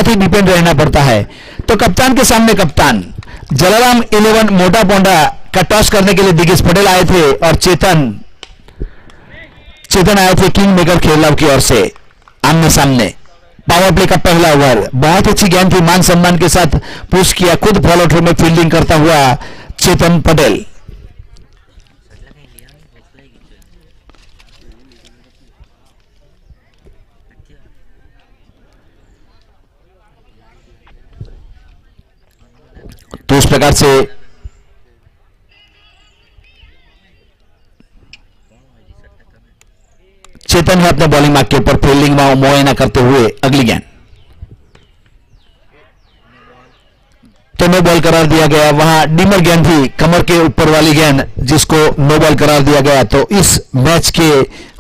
बहुत ही डिपेंड रहना पड़ता है। तो कप्तान के सामने कप्तान जलाराम 11 मोटा पोंडा का टॉस करने के लिए दिगेश पटेल आए थे और चेतन आए थे किंग मेकर खेलराव की ओर से आमने सामने। पावर प्ले का पहला ओवर, बहुत अच्छी गेंद थी, मान सम्मान के साथ पुश किया, खुद फॉलो थ्रू में फील्डिंग करता हुआ चेतन पटेल। तो इस प्रकार से चेतन है अपने बॉलिंग मार्क के ऊपर फील्डिंग में मुआयना करते हुए अगली गेंद। तो नो बॉल करार दिया गया, वहां डीमर गेंद थी, कमर के ऊपर वाली गेंद, जिसको नो बॉल करार दिया गया। तो इस मैच के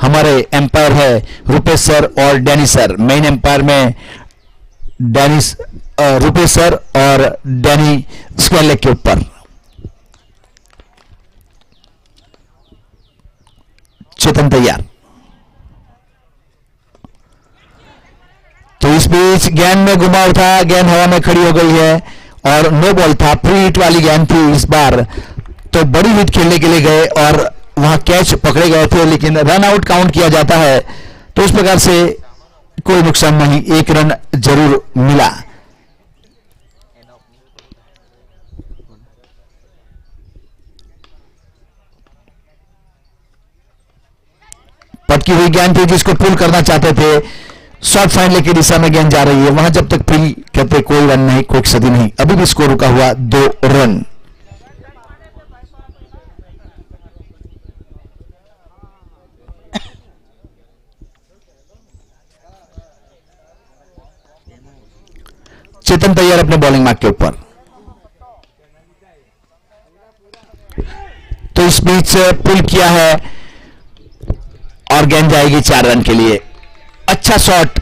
हमारे एम्पायर है रुपेश सर और डैनी सर। मेन एम्पायर में रुपेश सर और डैनी स्क्वायर लेग के ऊपर। चेतन तैयार। तो इस बीच गेंद में घुमाव था, गेंद हवा में खड़ी हो गई है और नो बॉल था, फ्री हिट वाली गेंद थी इस बार। तो बड़ी हिट खेलने के लिए गए और वहां कैच पकड़े गए थे, लेकिन रन आउट काउंट किया जाता है। तो इस प्रकार से कोई नुकसान नहीं, एक रन जरूर मिला। पटकी हुई गेंद थी जिसको पुल करना चाहते थे, शॉर्ट फाइनल की दिशा में गेंद जा रही है, वहां जब तक फील कहते कोई रन नहीं, कोई क्षति नहीं। अभी भी स्कोर रुका हुआ 2 रन। चेतन तैयार अपने बॉलिंग मार्क के ऊपर। तो इस बीच पुल किया है और गेंद जाएगी 4 रन के लिए। अच्छा शॉट,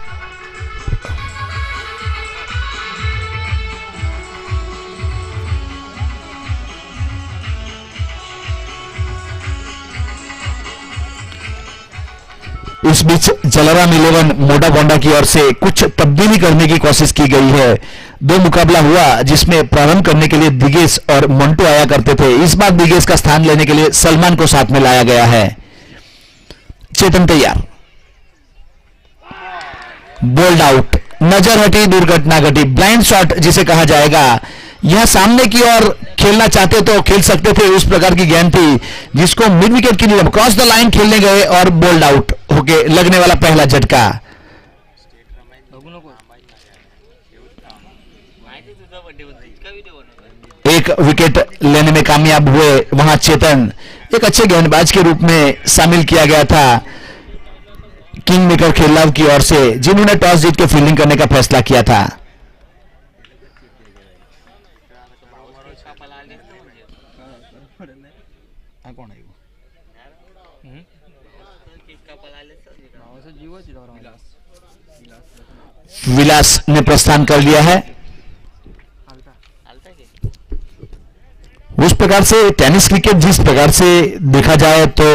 इस बीच जलाराम 11 मोटा पोंडा की ओर से कुछ तब्दीली करने की कोशिश की गई है। 2 मुकाबला हुआ जिसमें प्रारंभ करने के लिए दिगेश और मंटू आया करते थे। इस बार दिगेश का स्थान लेने के लिए सलमान को साथ में लाया गया है। चेतन तैयार, बोल्ड आउट, नजर हटी, दुर्घटना घटी, ब्लाइंड शॉट जिसे कहा जाएगा। यह सामने की ओर खेलना चाहते तो खेल सकते थे, उस प्रकार की गेंद थी जिसको मिड विकेट की नीचे क्रॉस द लाइन खेलने गए और बोल्ड आउट होके लगने वाला पहला झटका। एक विकेट लेने में कामयाब हुए वहां चेतन। एक अच्छे गेंदबाज के रूप में शामिल किया गया था किंग मेकर खेलराव की ओर से, जिन्होंने टॉस जीत के फील्डिंग करने का फैसला किया था। विलास ने प्रस्थान कर लिया है। उस प्रकार से टेनिस क्रिकेट जिस प्रकार से देखा जाए तो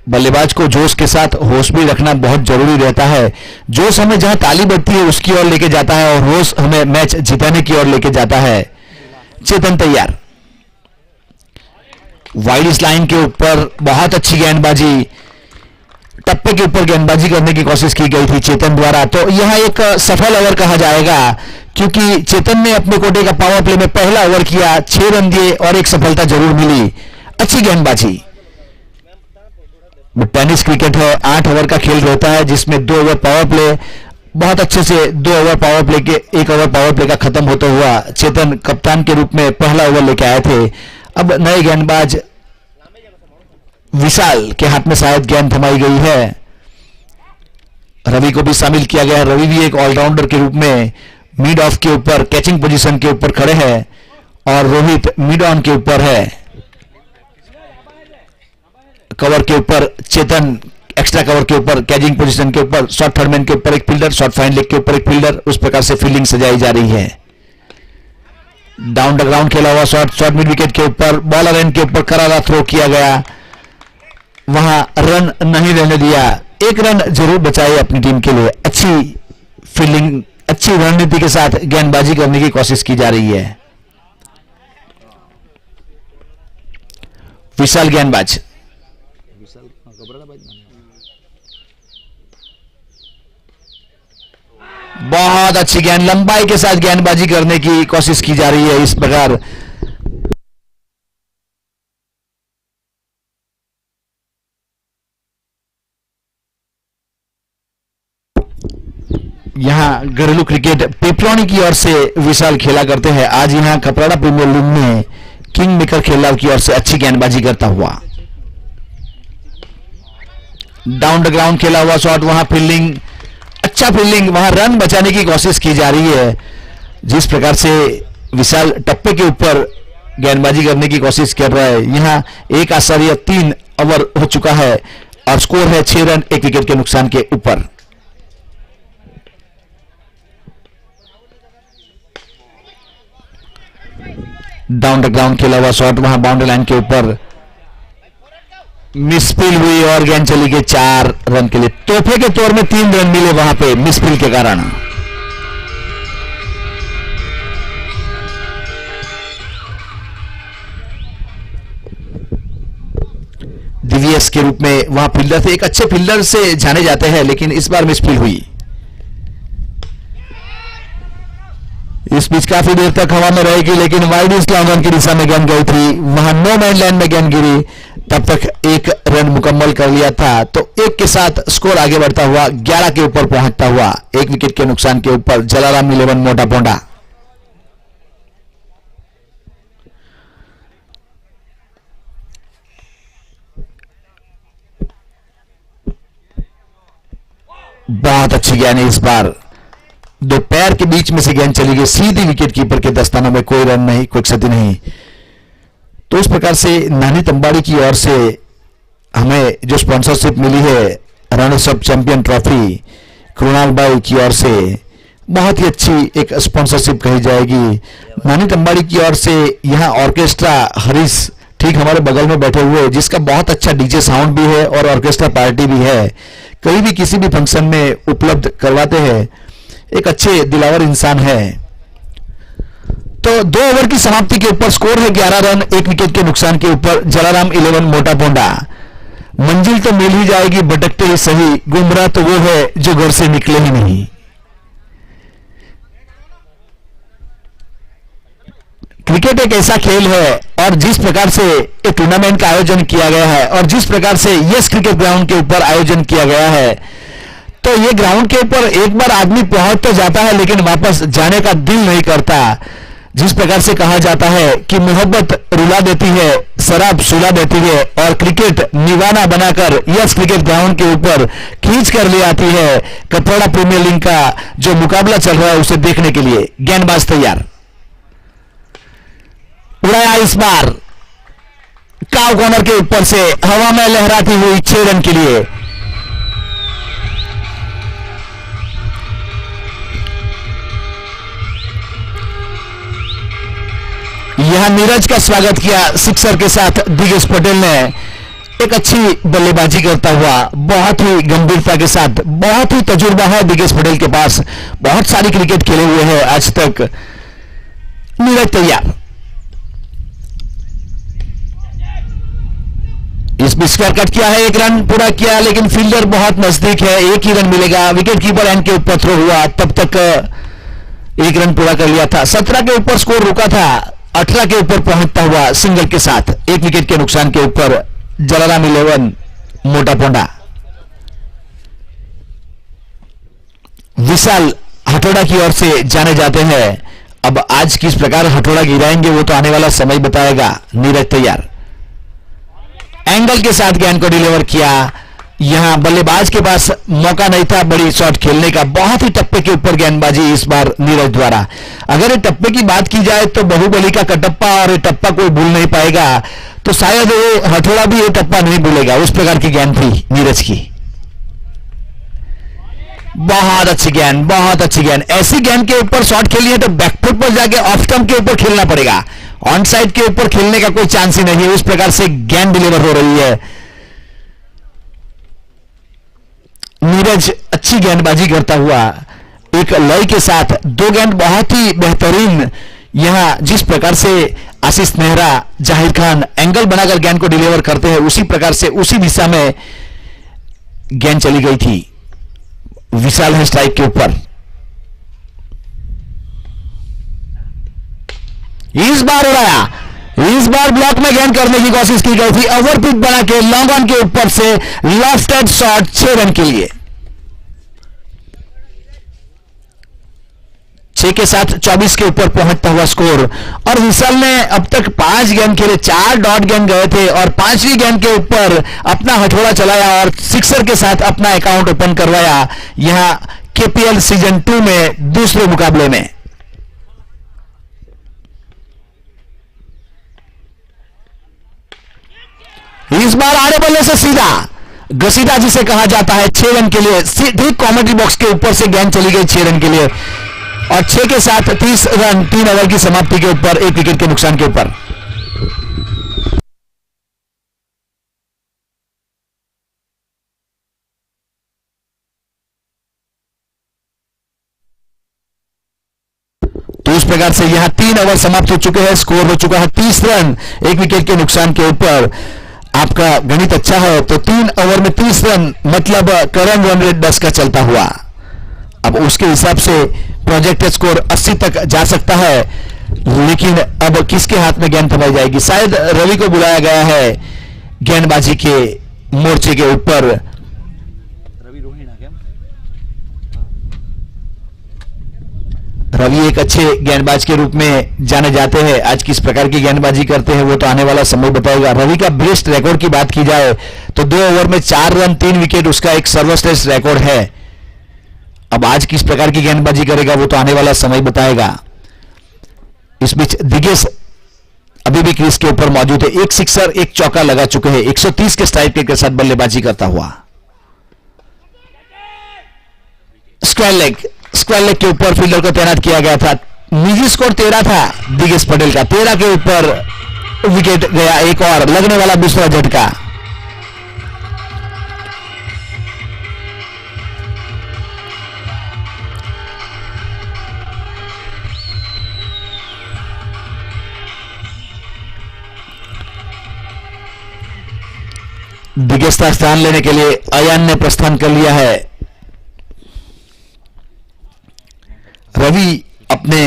बल्लेबाज को जोश के साथ होश भी रखना बहुत जरूरी रहता है। जोश हमें जहां ताली बजती है उसकी ओर लेके जाता है और होश हमें मैच जिताने की ओर लेके जाता है। चेतन तैयार, वाइड इस लाइन के ऊपर बहुत अच्छी गेंदबाजी, टप्पे के ऊपर गेंदबाजी करने की कोशिश की गई थी चेतन द्वारा। तो यह एक सफल ओवर कहा जाएगा क्योंकि चेतन ने अपने कोटे का पावर प्ले में पहला ओवर किया, 6 रन दिए और एक सफलता जरूर मिली। अच्छी गेंदबाजी। टेनिस क्रिकेट है, 8 ओवर का खेल रहता है जिसमें 2 ओवर पावर प्ले, बहुत अच्छे से 2 ओवर पावर प्ले के 1 ओवर पावर प्ले का खत्म होता हुआ चेतन कप्तान के रूप में पहला ओवर लेके आए थे। अब नए गेंदबाज विशाल के हाथ में शायद गेंद थमाई गई है। रवि को भी शामिल किया गया है। रवि भी एक ऑलराउंडर के रूप में मिड ऑफ के ऊपर कैचिंग पोजीशन के ऊपर खड़े हैं और रोहित मिड ऑन के ऊपर है। कवर के ऊपर चेतन एक्स्ट्रा कवर के ऊपर कैचिंग पोजीशन के ऊपर, शॉर्ट थर्ड मैन के ऊपर एक फील्डर, शॉर्ट फाइन लेग के ऊपर एक फील्डर, उस प्रकार से फील्डिंग सजाई जा रही है। डाउन द ग्राउंड खेला हुआ शॉर्ट मिड विकेट के ऊपर, बॉलर एंड के ऊपर करारा थ्रो किया गया, वहां रन नहीं रहने दिया। 1 रन जरूर बचाए अपनी टीम के लिए। अच्छी फील्डिंग अच्छी रणनीति के साथ गेंदबाजी करने की कोशिश की जा रही है। विशाल गेंदबाज, बहुत अच्छी गेंद, लंबाई के साथ गेंदबाजी करने की कोशिश की जा रही है। इस प्रकार यहां घरेलू क्रिकेट पेपरोनी की ओर से विशाल खेला करते हैं। आज यहां कपराड़ा प्रीमियर लीग में किंग मेकर खेलाव की ओर से अच्छी गेंदबाजी करता हुआ, डाउन द ग्राउंड खेला हुआ शॉट, वहां फील्डिंग, अच्छा फील्डिंग, वहां रन बचाने की कोशिश की जा रही है। जिस प्रकार से विशाल टप्पे के ऊपर गेंदबाजी करने की कोशिश कर रहा है। यहां एक आचार्य 3 ओवर हो चुका है और स्कोर है 6 रन 1 विकेट के नुकसान के ऊपर। डाउन द ग्राउंड खेला हुआ शॉट, वहां बाउंड्री लाइन के ऊपर मिसफील हुई और गेंद चली गई 4 रन के लिए। तोहफे के तौर में 3 रन मिले वहां पे मिसफील के कारण। डीवीएस के रूप में वहां फील्डर थे, एक अच्छे फील्डर से जाने जाते हैं, लेकिन इस बार मिसफील हुई। इस पिच काफी देर तक हवा में रहेगी, लेकिन वाइड स्लॉन्गन की दिशा में गेंद गई थी, वहां नो मैन लैंड में गेंद गिरी, तब तक 1 रन मुकम्मल कर लिया था। तो 1 के साथ स्कोर आगे बढ़ता हुआ 11 के ऊपर पहुंचता हुआ 1 विकेट के नुकसान के ऊपर जलाराम 11 मोटा पोंडा। बहुत अच्छी गेंद, इस बार 2 पैर के बीच में से गेंद चली गई सीधी विकेट कीपर के दस्तानों में, कोई रन नहीं, कोई क्षति नहीं। तो इस प्रकार से नानी तंबाड़ी की ओर से हमें जो स्पॉन्सरशिप मिली है runners up champion trophy Krunal by की ओर से, बहुत ही अच्छी एक स्पॉन्सरशिप कही जाएगी। नानी तंबाड़ी की ओर से यहां ऑर्केस्ट्रा हरीश ठीक हमारे बगल में बैठे हुए, जिसका बहुत अच्छा डीजे साउंड भी है और ऑर्केस्ट्रा पार्टी भी है, कहीं भी किसी भी फंक्शन में उपलब्ध करवाते हैं। एक अच्छे दिलावर इंसान है। तो 2 ओवर की समाप्ति के ऊपर स्कोर है 11 रन 1 विकेट के नुकसान के ऊपर जलाराम 11 मोटा पोंडा। मंजिल तो मिल ही जाएगी, भटकते ही सही, गुमराह तो वो है जो घर से निकले ही नहीं। क्रिकेट एक ऐसा खेल है और जिस प्रकार से एक टूर्नामेंट का आयोजन किया गया है और जिस प्रकार से यस क्रिकेट ग्राउंड के ऊपर आयोजन किया गया है, तो ये ग्राउंड के ऊपर एक बार आदमी पहुंच तो जाता है लेकिन वापस जाने का दिल नहीं करता। जिस प्रकार से कहा जाता है कि मोहब्बत रुला देती है, शराब सुला देती है और क्रिकेट निवाना बनाकर यस क्रिकेट ग्राउंड के ऊपर खींच कर ले आती है। कपराड़ा प्रीमियर लीग का जो मुकाबला चल रहा है उसे देखने के लिए गेंदबाज तैयार, उड़ाया इस बार काव कॉर्नर के ऊपर से हवा में लहराती हुई 6 रन के लिए। यहां नीरज का स्वागत किया सिक्सर के साथ दिगेश पटेल ने, एक अच्छी बल्लेबाजी करता हुआ, बहुत ही गंभीरता के साथ, बहुत ही तजुर्बा है दिगेश पटेल के पास, बहुत सारी क्रिकेट खेले हुए हैं आज तक। नीरज तैयार, इस बीच कट किया है, 1 रन पूरा किया, लेकिन फील्डर बहुत नजदीक है, 1 ही रन मिलेगा। विकेट कीपर एंड के ऊपर थ्रो हुआ, तब तक 1 रन पूरा कर लिया था। 17 के ऊपर स्कोर रुका था, 18 के ऊपर पहुंचता हुआ सिंगल के साथ 1 विकेट के नुकसान के ऊपर जलाराम 11 मोटा पोंडा। विशाल हथौड़ा की ओर से जाने जाते हैं। अब आज किस प्रकार हथौड़ा गिराएंगे वो तो आने वाला समय बताएगा। नीरज तैयार, एंगल के साथ गेंद को डिलीवर किया। यहां बल्लेबाज के पास मौका नहीं था बड़ी शॉट खेलने का, बहुत ही टप्पे के ऊपर गेंदबाजी इस बार नीरज द्वारा। अगर ये टप्पे की बात की जाए तो बाहुबली का कटप्पा और ये टप्पा कोई भूल नहीं पाएगा, तो शायद ये हथौड़ा भी ये टप्पा नहीं भूलेगा। उस प्रकार की गेंद थी नीरज की। बहुत अच्छी गेंद, बहुत अच्छी गेंद। ऐसी गेंद के ऊपर शॉट खेली है तो बैकफुट पर जाके ऑफ स्टंप के ऊपर खेलना पड़ेगा, ऑन साइड के ऊपर खेलने का कोई चांस ही नहीं है। उस प्रकार से गेंद डिलीवर हो रही है। नीरज अच्छी गेंदबाजी करता हुआ एक लय के साथ दो गेंद बहुत ही बेहतरीन, यहां जिस प्रकार से आशीष नेहरा, जाहिर खान एंगल बनाकर गेंद को डिलीवर करते हैं, उसी प्रकार से उसी दिशा में गेंद चली गई थी। विशाल है स्ट्राइक के ऊपर। इस बार उड़ाया, इस बार ब्लॉक में गेंद करने की कोशिश की गई थी, ओवरपिच बना के लॉन्ग ऑन के ऊपर से लेफ्ट हैंड शॉट 6 रन के लिए। 6 के साथ 24 के ऊपर पहुंचता हुआ स्कोर। और विशाल ने अब तक 5 गेंद खेले, 4 डॉट गेंद गए थे और 5वीं गेंद के ऊपर अपना हथौड़ा चलाया और सिक्सर के साथ अपना अकाउंट ओपन करवाया यहां केपीएल सीजन 2 में दूसरे मुकाबले में। इस बार आड़े बल्ले से सीधा घसीटा जिसे कहा जाता है 6 रन के लिए। ठीक कॉमेंट्री बॉक्स के ऊपर से गेंद चली गई 6 रन के लिए और 6 के साथ 30 रन 3 ओवर की समाप्ति के ऊपर, 1 विकेट के नुकसान के ऊपर। तो इस प्रकार से यहां 3 ओवर समाप्त हो चुके हैं, स्कोर हो चुका है 30 रन 1 विकेट के नुकसान के ऊपर। आपका गणित अच्छा है तो 3 ओवर में 30 रन मतलब करंट रन रेट 10 का चलता हुआ। अब उसके हिसाब से प्रोजेक्टेड स्कोर 80 तक जा सकता है, लेकिन अब किसके हाथ में गेंद थमाई जाएगी? शायद रवि को बुलाया गया है गेंदबाजी के मोर्चे के ऊपर। रवि एक अच्छे गेंदबाज के रूप में जाने जाते हैं। आज किस प्रकार की गेंदबाजी करते हैं वो तो आने वाला समय बताएगा। रवि का बेस्ट रिकॉर्ड की बात की जाए तो 2 ओवर में 4 रन 3 विकेट उसका एक सर्वश्रेष्ठ रिकॉर्ड है। अब आज किस प्रकार की गेंदबाजी करेगा वो तो आने वाला समय बताएगा। इस बीच दिगेश अभी भी क्रीज के ऊपर मौजूद है, 1 सिक्सर 1 चौका लगा चुके हैं, 130 के स्ट्राइक रेट के साथ बल्लेबाजी करता हुआ। स्क्वायर लेग के ऊपर फील्डर को तैनात किया गया था। निजी स्कोर 13 था दिगेश पटेल का, 13 के ऊपर विकेट गया, एक और लगने वाला दूसरा झटका। दिगेश का स्थान लेने के लिए अयान ने प्रस्थान कर लिया है। रवि अपने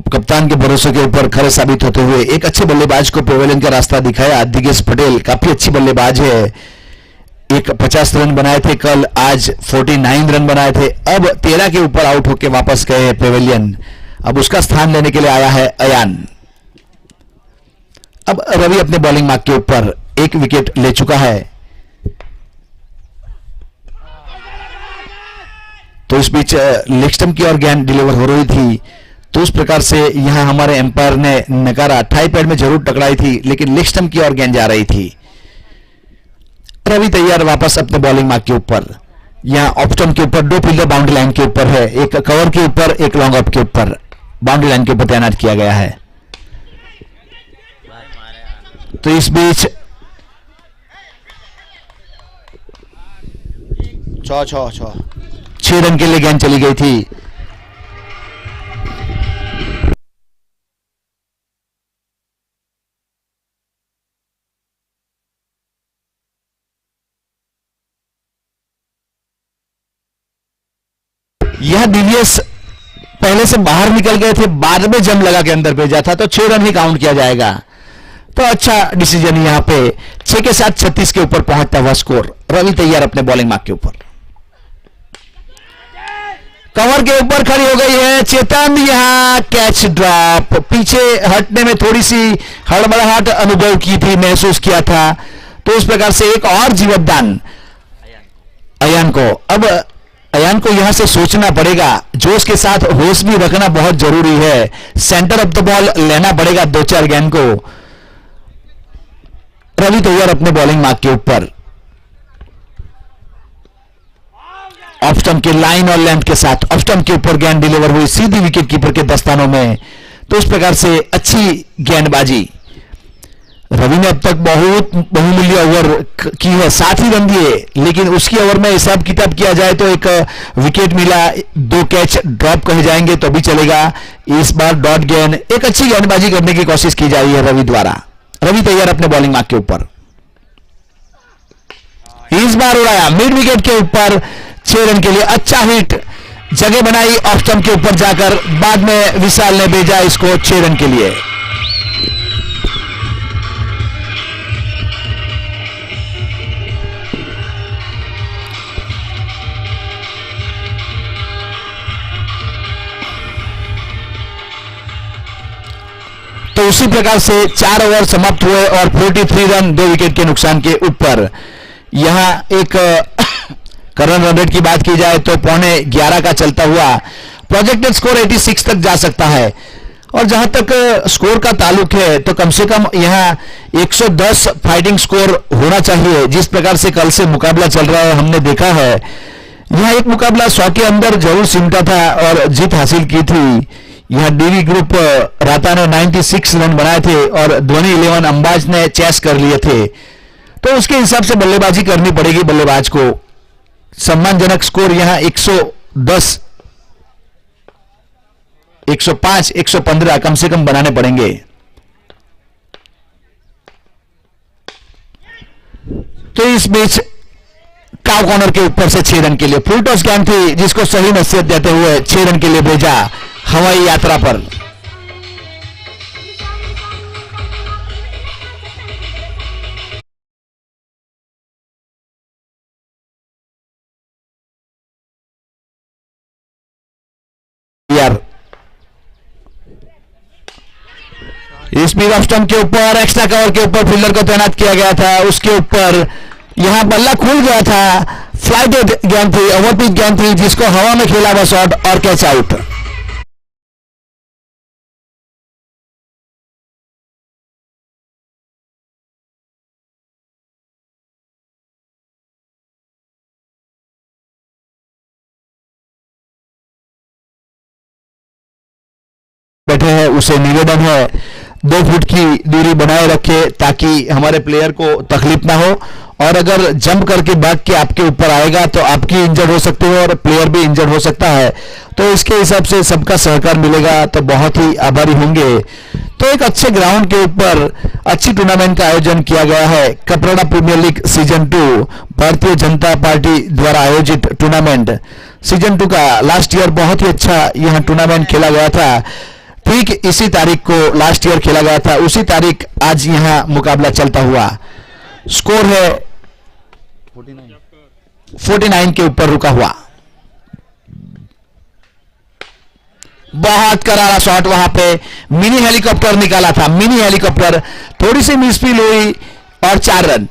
कप्तान के भरोसे के ऊपर खरे साबित होते हुए एक अच्छे बल्लेबाज को पेवेलियन का रास्ता दिखाया। दिगेश पटेल काफी अच्छी बल्लेबाज है, एक 50 रन बनाए थे कल, आज 49 रन बनाए थे, अब 13 के ऊपर आउट होकर वापस गए पेवेलियन। अब उसका स्थान लेने के लिए आया है अयान। अब रवि अपने बॉलिंग मार्क के ऊपर 1 विकेट ले चुका है। तो इस बीच लेग स्टंप की ओर गेंद डिलीवर हो रही थी, तो उस प्रकार से यहां हमारे एम्पायर ने नकारा। थाई पैड में जरूर टकराई थी लेकिन लेग स्टंप की ओर गेंद जा रही थी। रवि तैयार वापस अपने बॉलिंग मार्क के ऊपर। यहां ऑफ स्टंप के ऊपर 2 फील्डर बाउंड्री लाइन के ऊपर है, एक कवर के ऊपर एक लॉन्ग ऑफ के ऊपर, बाउंड्री लाइन के ऊपर तैनात किया गया है। तो इस बीच 6 रन के लिए गेंद चली गई थी। यह दिव्यस पहले से बाहर निकल गए थे, बाद में जम लगा के अंदर भेजा था, तो 6 रन ही काउंट किया जाएगा। तो अच्छा डिसीजन यहां पे। 6 के साथ 36 के ऊपर पहुंचता हुआ स्कोर। रवि तैयार अपने बॉलिंग मार्क के ऊपर। कवर के ऊपर खड़ी हो गई है चेतन, यहां कैच ड्रॉप। पीछे हटने में थोड़ी सी हड़बड़ाहट अनुभव की थी, महसूस किया था, तो उस प्रकार से एक और जीवनदान अयान को। अब अयान को यहां से सोचना पड़ेगा, जोश के साथ होश भी रखना बहुत जरूरी है। सेंटर ऑफ द बॉल लेना पड़ेगा 2-4 गेंद को। रवि तैयार अपने बॉलिंग मार्क के ऊपर। ऑफ स्टंप के लाइन और लेंथ के साथ ऑफ स्टंप के ऊपर गेंद डिलीवर हुई सीधी विकेट कीपर के दस्तानों में। तो इस प्रकार से अच्छी गेंदबाजी। रवि ने अब तक बहुत बहुमूल्य ओवर की है, 7 ही रन दिए, लेकिन उसकी ओवर में हिसाब किताब किया जाए तो एक विकेट मिला, 2 कैच ड्रॉप कहे जाएंगे तो भी चलेगा। इस बार डॉट गेंद, एक अच्छी गेंदबाजी करने की कोशिश की जा रही है रवि द्वारा। रवि तैयार अपने बॉलिंग मार्क के ऊपर, इस बार उड़ाया मिड विकेट के ऊपर 6 रन के लिए, अच्छा हिट, जगह बनाई ऑफ स्टंप के ऊपर जाकर, बाद में विशाल ने भेजा इसको 6 रन के लिए। तो उसी प्रकार से 4 ओवर समाप्त हुए और 43 रन 2 विकेट के नुकसान के ऊपर। यहां एक करंट रन रेट की बात की जाए तो 11:15 का चलता हुआ प्रोजेक्टेड स्कोर 86 तक जा सकता है। और जहां तक स्कोर का ताल्लुक है तो कम से कम यहां 110 फाइटिंग स्कोर होना चाहिए। जिस प्रकार से कल से मुकाबला चल रहा है हमने देखा है, यहां एक मुकाबला 100 के अंदर जरूर सिमटा था और जीत हासिल की थी। यह डीवी ग्रुप राता ने 96 रन बनाए थे और ध्वनि 11 अंबाज ने चेस कर लिए थे। तो उसके हिसाब से बल्लेबाजी करनी पड़ेगी बल्लेबाज को। सम्मानजनक स्कोर यहां 110, 105, 115 कम से कम बनाने पड़ेंगे। तो इस बीच काव कॉर्नर के ऊपर से 6 रन के लिए फुल टॉस गेंद थी, जिसको सही नसीहत देते हुए 6 रन के लिए भेजा हवाई यात्रा पर। यार स्पीड ऑफ स्टंप के ऊपर एक्स्ट्रा कवर के ऊपर फील्डर को तैनात किया गया था, उसके ऊपर यहां बल्ला खुल गया था। फ्लाइटेड गेंद थी, ओवरपिच गेंद थी, जिसको हवा में खेला हुआ शॉट और कैच आउट। बैठे हैं उसे निवेदन है 2 फुट की दूरी बनाए रखे ताकि हमारे प्लेयर को तकलीफ ना हो, और अगर जंप करके भाग के आपके ऊपर आएगा तो आपकी इंजर्ड हो सकते हो और प्लेयर भी इंजर्ड हो सकता है। तो इसके हिसाब से सबका सहकार मिलेगा तो बहुत ही आभारी होंगे। तो एक अच्छे ग्राउंड के ऊपर अच्छी टूर्नामेंट का आयोजन किया गया है। Kaprada premiere league season 2 Bharatiya Janata party द्वारा आयोजित टूर्नामेंट सीजन 2 का लास्ट ईयर बहुत ही अच्छा यह टूर्नामेंट खेला गया था। ठीक इसी तारीख को लास्ट ईयर खेला गया था, उसी तारीख आज यहां मुकाबला चलता हुआ। स्कोर है 49 के ऊपर रुका हुआ। बहुत करारा शॉट वहां पे मिनी हेलीकॉप्टर निकाला था, मिनी हेलीकॉप्टर, थोड़ी सी मिसफील हुई और 4 रन।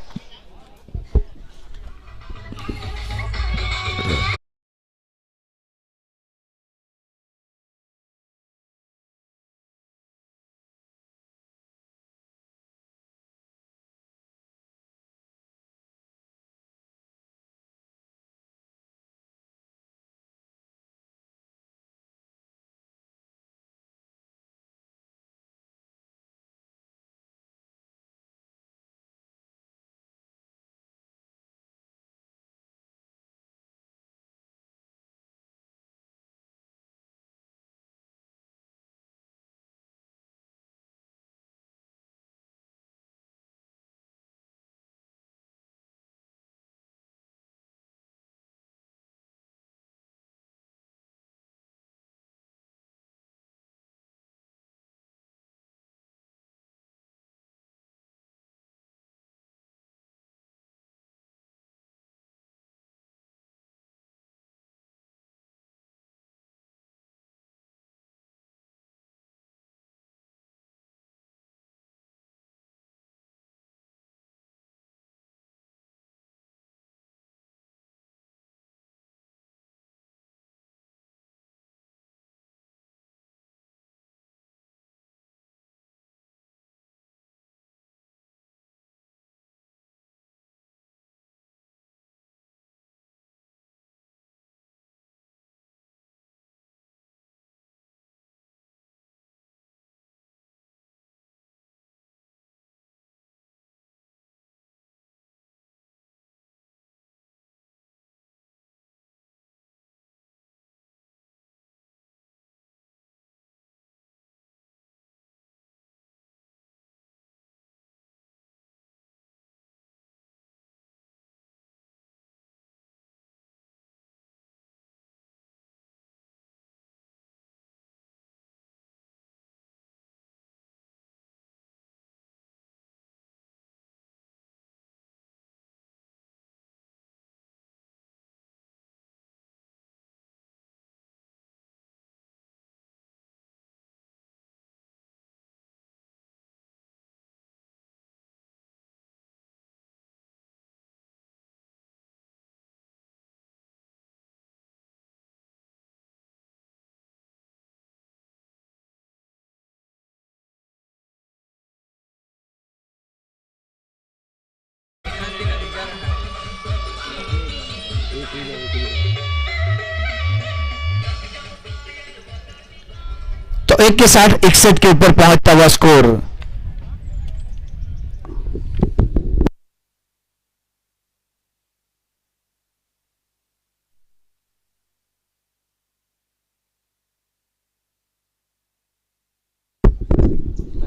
तो 1 के साथ 61 के ऊपर पहुंचता हुआ स्कोर।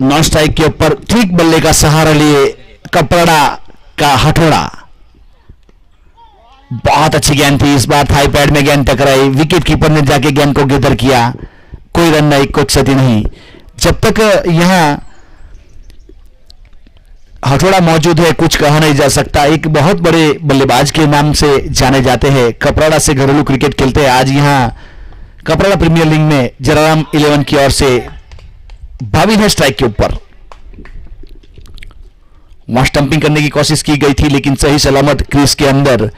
नॉन स्ट्राइक के ऊपर ठीक बल्ले का सहारा लिए कपड़ा का हथौड़ा। बहुत अच्छी गेंद थी, इस बार थाई पैड में गेंद टकराई, विकेट कीपर ने जाके गेंद को गिदर किया, कोई रन नहीं, कोई क्षति नहीं। जब तक यहां हथौड़ा मौजूद है कुछ कहा नहीं जा सकता। एक बहुत बड़े बल्लेबाज के नाम से जाने जाते हैं, कपराड़ा से घरेलू क्रिकेट खेलते हैं। आज यहां कपराड़ा प्रीमियर लीग में जलाराम 11 की ओर से भाविन है स्ट्राइक के ऊपर। वहां स्टंपिंग करने की कोशिश की गई थी लेकिन सही सलामत क्रीज के अंदर।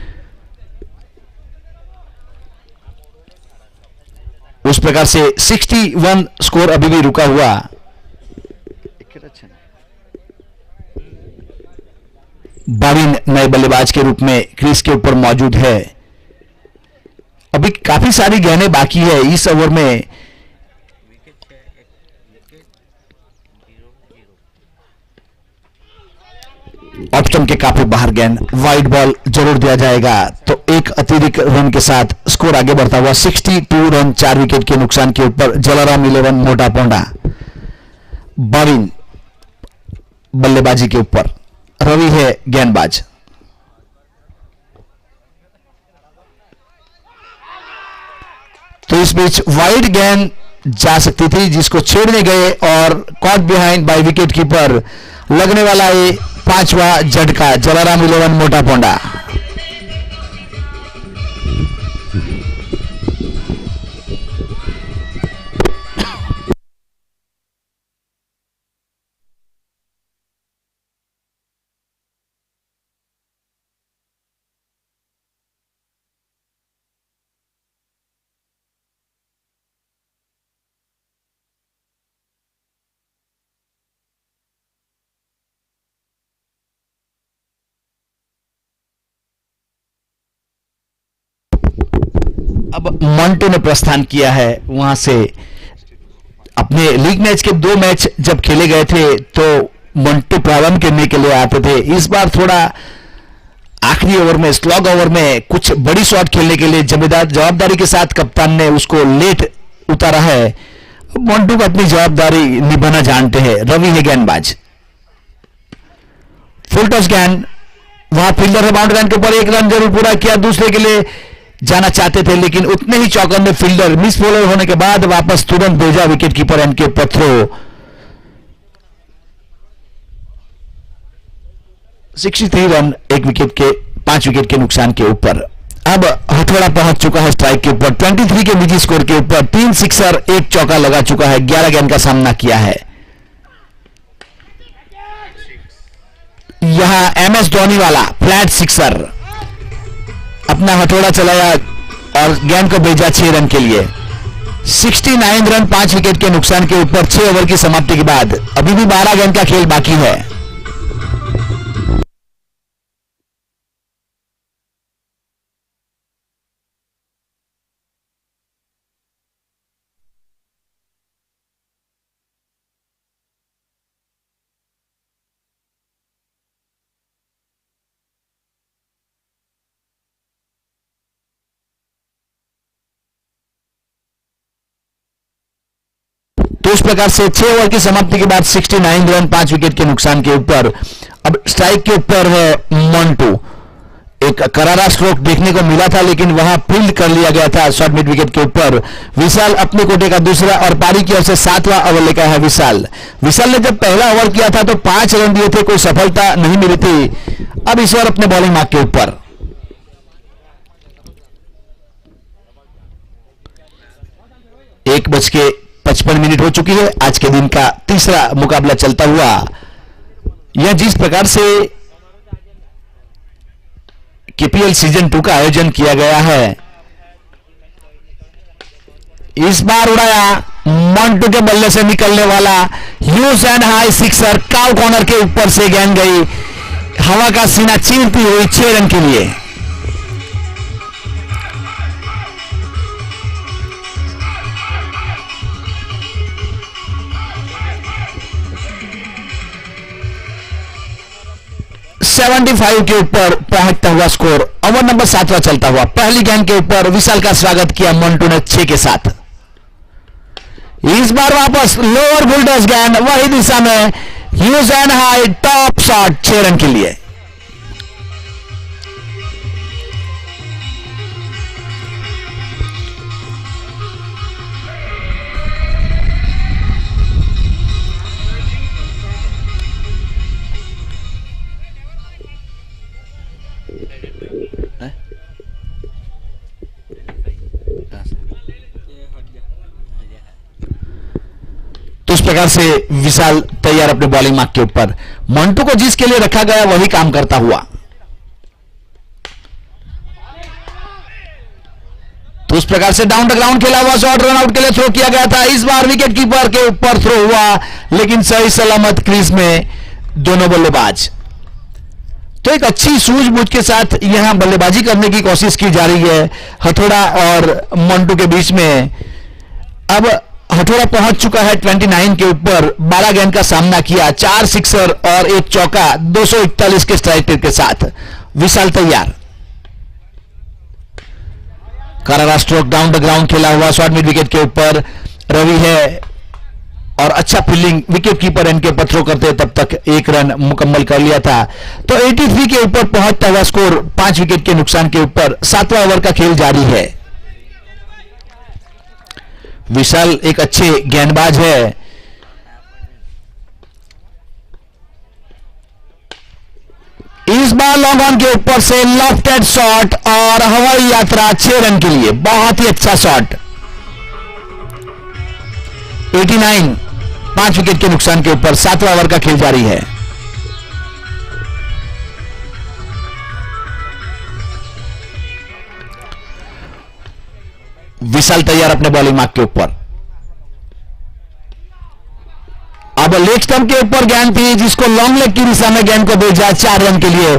उस प्रकार से 61 स्कोर अभी भी रुका हुआ। भाविन नए बल्लेबाज के रूप में क्रीज के ऊपर मौजूद है। अभी काफी सारी गेंदें बाकी है इस ओवर में। ऑप्शन के काफी बाहर गेंद, वाइड बॉल जरूर दिया जाएगा तो एक अतिरिक्त रन के साथ स्कोर आगे बढ़ता हुआ 62 रन 4 विकेट के नुकसान के ऊपर जलाराम 11 मोटा पोंडा। भाविन बल्लेबाजी के ऊपर, रवि है गेंदबाज। तो इस बीच वाइड गेंद जा सकती थी जिसको छेड़ने गए और caught behind by wicket keeper. लगने वाला है 5वां झटका जलाराम 11 मोटा पोंडा। अब मोंटो ने प्रस्थान किया है वहां से। अपने लीग मैच के 2 मैच जब खेले गए थे तो मोंटो प्रारंभ करने के लिए आते थे। इस बार थोड़ा आखिरी ओवर में, स्लॉग ओवर में कुछ बड़ी शॉट खेलने के लिए जवाबदारी के साथ कप्तान ने उसको लेट उतारा है। मोंटो को अपनी जवाबदारी निभाना जानते हैं। रवि है गेंदबाज। फुल टॉस गेंद, वहां फील्डर है बाउंड्री लाइन के ऊपर, 1 रन जरूर पूरा किया, दूसरे के लिए जाना चाहते थे लेकिन उतने ही चौकन्ने फील्डर मिस बॉलर होने के बाद वापस तुरंत भेजा विकेट कीपर एंड के ऊपर थ्रो। 63 रन 1 विकेट के 5 विकेट के नुकसान के ऊपर। अब हथौड़ा पहुंच चुका है स्ट्राइक के ऊपर। 23 के निजी स्कोर के ऊपर 3 सिक्सर 1 चौका लगा चुका है। 11 गेंद का सामना किया है। यहां MS धोनी वाला फ्लैट सिक्सर, अपना हथौड़ा चलाया और गेंद को भेजा 6 रन के लिए। 69 रन 5 विकेट के नुकसान के ऊपर 6 ओवर की समाप्ति के बाद। अभी भी 12 गेंद का खेल बाकी है। तो इस प्रकार से 6 ओवर की समाप्ति के बाद 69 रन 5 विकेट के नुकसान के ऊपर। अब स्ट्राइक के ऊपर है मोंटो। एक करारा स्ट्रोक देखने को मिला था लेकिन वहां फील्ड कर लिया गया था शॉर्ट मिड विकेट के ऊपर। विशाल अपने कोटे का दूसरा और पारी की ओर से 7वां ओवर लेकर है विशाल। विशाल ने जब पहला ओवर किया था तो 5 रन दिए थे, कोई सफलता नहीं मिली थी। अब इस ओवर अपने बॉलिंग मार्क के ऊपर। एक बज के 55 मिनट हो चुकी है। आज के दिन का तीसरा मुकाबला चलता हुआ। यह जिस प्रकार से KPL सीजन 2 का आयोजन किया गया है, इस बार उड़ाया मोंटो के बल्ले से निकलने वाला huge and high sixer. Cow corner के ऊपर से गेंद गई, हवा का सीना चीरती हुई 6 रन के लिए। 75 के ऊपर पहुंचता हुआ स्कोर। ओवर नंबर 7वां चलता हुआ, पहली गेंद के ऊपर विशाल का स्वागत किया मंटू ने 6 के साथ। इस बार वापस लोअर बुलडोज गेंद वही दिशा में, huge and high top shot 6 run के लिए। तो इस प्रकार से विशाल तैयार अपने बॉलिंग मार्क के ऊपर। मंटू को जिसके लिए रखा गया वही काम करता हुआ। तो इस प्रकार से डाउन द ग्राउंड खेला हुआ शॉट रन आउट के लिए थ्रो किया गया था। इस बार विकेट कीपर के ऊपर थ्रो हुआ, लेकिन सही सलामत क्रीज में दोनों बल्लेबाज। तो एक अच्छी सूझबूझ के साथ यहां बल्लेबाजी करने की कोशिश की जा रही है हथौड़ा और मंटू के बीच में। अब हथौड़ा पहुंच चुका है 29 के ऊपर, 12 गेंद का सामना किया, 4 सिक्सर और 1 चौका 241 के स्ट्राइक रेट के साथ। विशाल तैयार, करारा स्ट्रोक डाउन द ग्राउंड खेला हुआ शॉट मिड विकेट के ऊपर। रवि है और अच्छा फील्डिंग, विकेट कीपर इनके ऊपर थ्रो करते तब तक 1 रन मुकम्मल कर लिया था। तो 83 के ऊपर पहुंचता हुआ स्कोर 5 विकेट के नुकसान के ऊपर। 7वां ओवर का खेल जारी है। विशाल एक अच्छे गेंदबाज है। इस बार लॉन्ग ऑन के ऊपर से लेफ्ट शॉट और हवाई यात्रा 6 रन के लिए, बहुत ही अच्छा शॉट। 89, 5 विकेट के नुकसान के ऊपर। 7वां ओवर का खेल जारी है। विशाल तैयार अपने बॉलिंग मार्क के ऊपर। अब लेग स्टंप के ऊपर गेंद थी जिसको लॉन्ग लेग की दिशा में गेंद को भेजा 4 रन के लिए।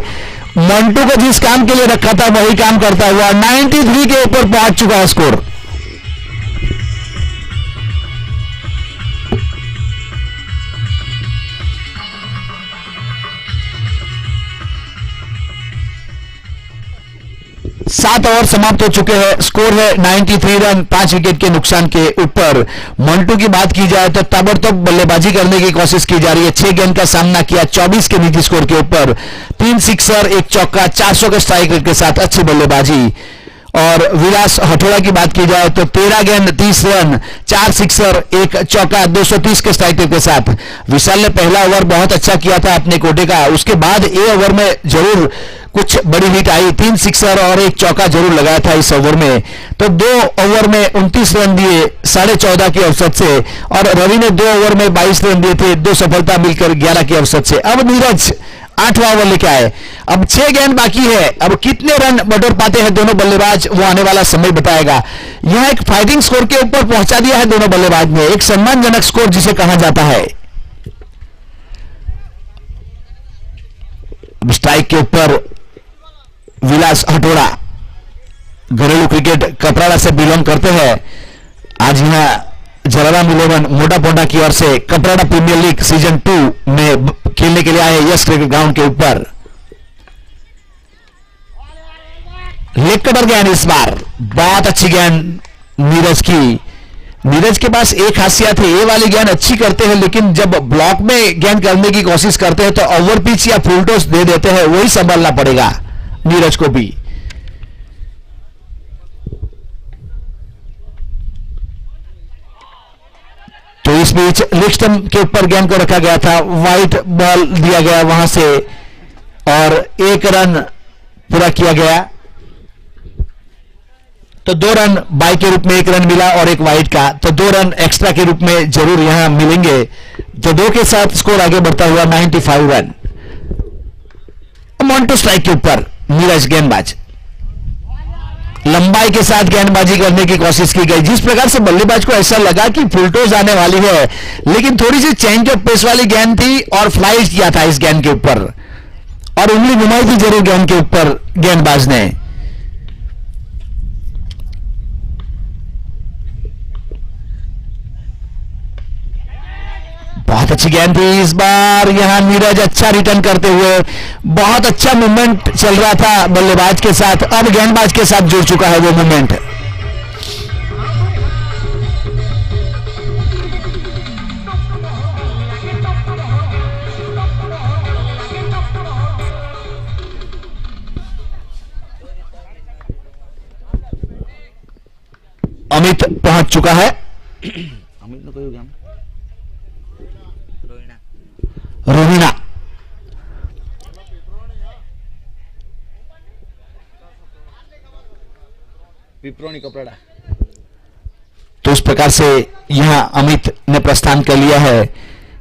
मंटू को जिस काम के लिए रखा था वही काम करता हुआ 93 के ऊपर पहुंच चुका है स्कोर। सात ओवर समाप्त हो चुके हैं, स्कोर है 93 रन, 5 विकेट के नुकसान के ऊपर। मंटू की बात की जाए तो ताबड़तोड़ बल्लेबाजी करने की कोशिश की जा रही है। 6 गेंद का सामना किया 24 के निजी स्कोर के ऊपर, 3 सिक्सर 1 चौका 400 के स्ट्राइक रेट के साथ अच्छी बल्लेबाजी। और विलास हथौड़ा की बात की जाए तो 13 गेंद 30 रन, 4 सिक्सर 1 चौका 230 के स्ट्राइक रेट के साथ। विशाल ने पहला ओवर बहुत अच्छा किया था अपने कोटे का, उसके बाद ए ओवर में जरूर कुछ बड़ी हिट आई, 3 सिक्सर और 1 चौका जरूर लगाया था इस ओवर में। तो 2 ओवर में 29 रन दिए 14.5 के औसत से, और रवि ने 2 ओवर में 22 रन दिए थे, 2 सफलता मिलकर 11 के औसत से। अब नीरज 8वां ओवर लेके आए। अब 6 गेंद बाकी है, अब कितने रन बटोर पाते हैं दोनों बल्लेबाज वो आने वाला समय बताएगा। यह एक फाइटिंग स्कोर के ऊपर पहुंचा दिया है दोनों बल्लेबाज ने, एक सम्मानजनक स्कोर जिसे कहा जाता है। स्ट्राइक के ऊपर विलास हथौड़ा घरेलू क्रिकेट कपराड़ा से बिलोंग करते हैं। आज यहां जलाराम 11 मोटा पोंडा की ओर से कपराड़ा प्रीमियर लीग सीजन 2 में खेलने के लिए आए यस क्रिकेट ग्राउंड के ऊपर। लेग कटर गेंद इस बार, बहुत अच्छी गेंद नीरज की। नीरज के पास एक खासियत है, ये वाली गेंद अच्छी करते हैं, लेकिन जब ब्लॉक में गेंद करने की कोशिश करते हैं तो ओवर पिच या फुल टॉस दे देते हैं, वही संभालना पड़ेगा नीरज को भी। तो इस बीच लेग स्टंप के ऊपर गेंद को रखा गया था, वाइट बॉल दिया गया वहां से और 1 रन पूरा किया गया। तो 2 रन बाई के रूप में 1 रन मिला और 1 वाइट का, तो 2 रन एक्स्ट्रा के रूप में जरूर यहां मिलेंगे। तो 2 के साथ स्कोर आगे बढ़ता हुआ 95 रन। मंटू स्ट्राइक के ऊपर, नीरज गेंदबाज, लंबाई के साथ गेंदबाजी करने की कोशिश की गई। जिस प्रकार से बल्लेबाज को ऐसा लगा कि फुल टॉस आने वाली है, लेकिन थोड़ी सी चेंज ऑफ पेस वाली गेंद थी और फ्लाइट किया था इस गेंद के ऊपर, और उंगली घुमाई थी जरूर गेंद के ऊपर गेंदबाज ने। बहुत अच्छी गेंद थी इस बार। यहां नीरज अच्छा रिटर्न करते हुए, बहुत अच्छा मूवमेंट चल रहा था बल्लेबाज के साथ, अब गेंदबाज के साथ जुड़ चुका है वो मूवमेंट। अमित पहुंच चुका है। अमित ने कोई रोहिणा विप्रोनी कपड़ा। तो इस प्रकार से यहां अमित ने प्रस्थान कर लिया है।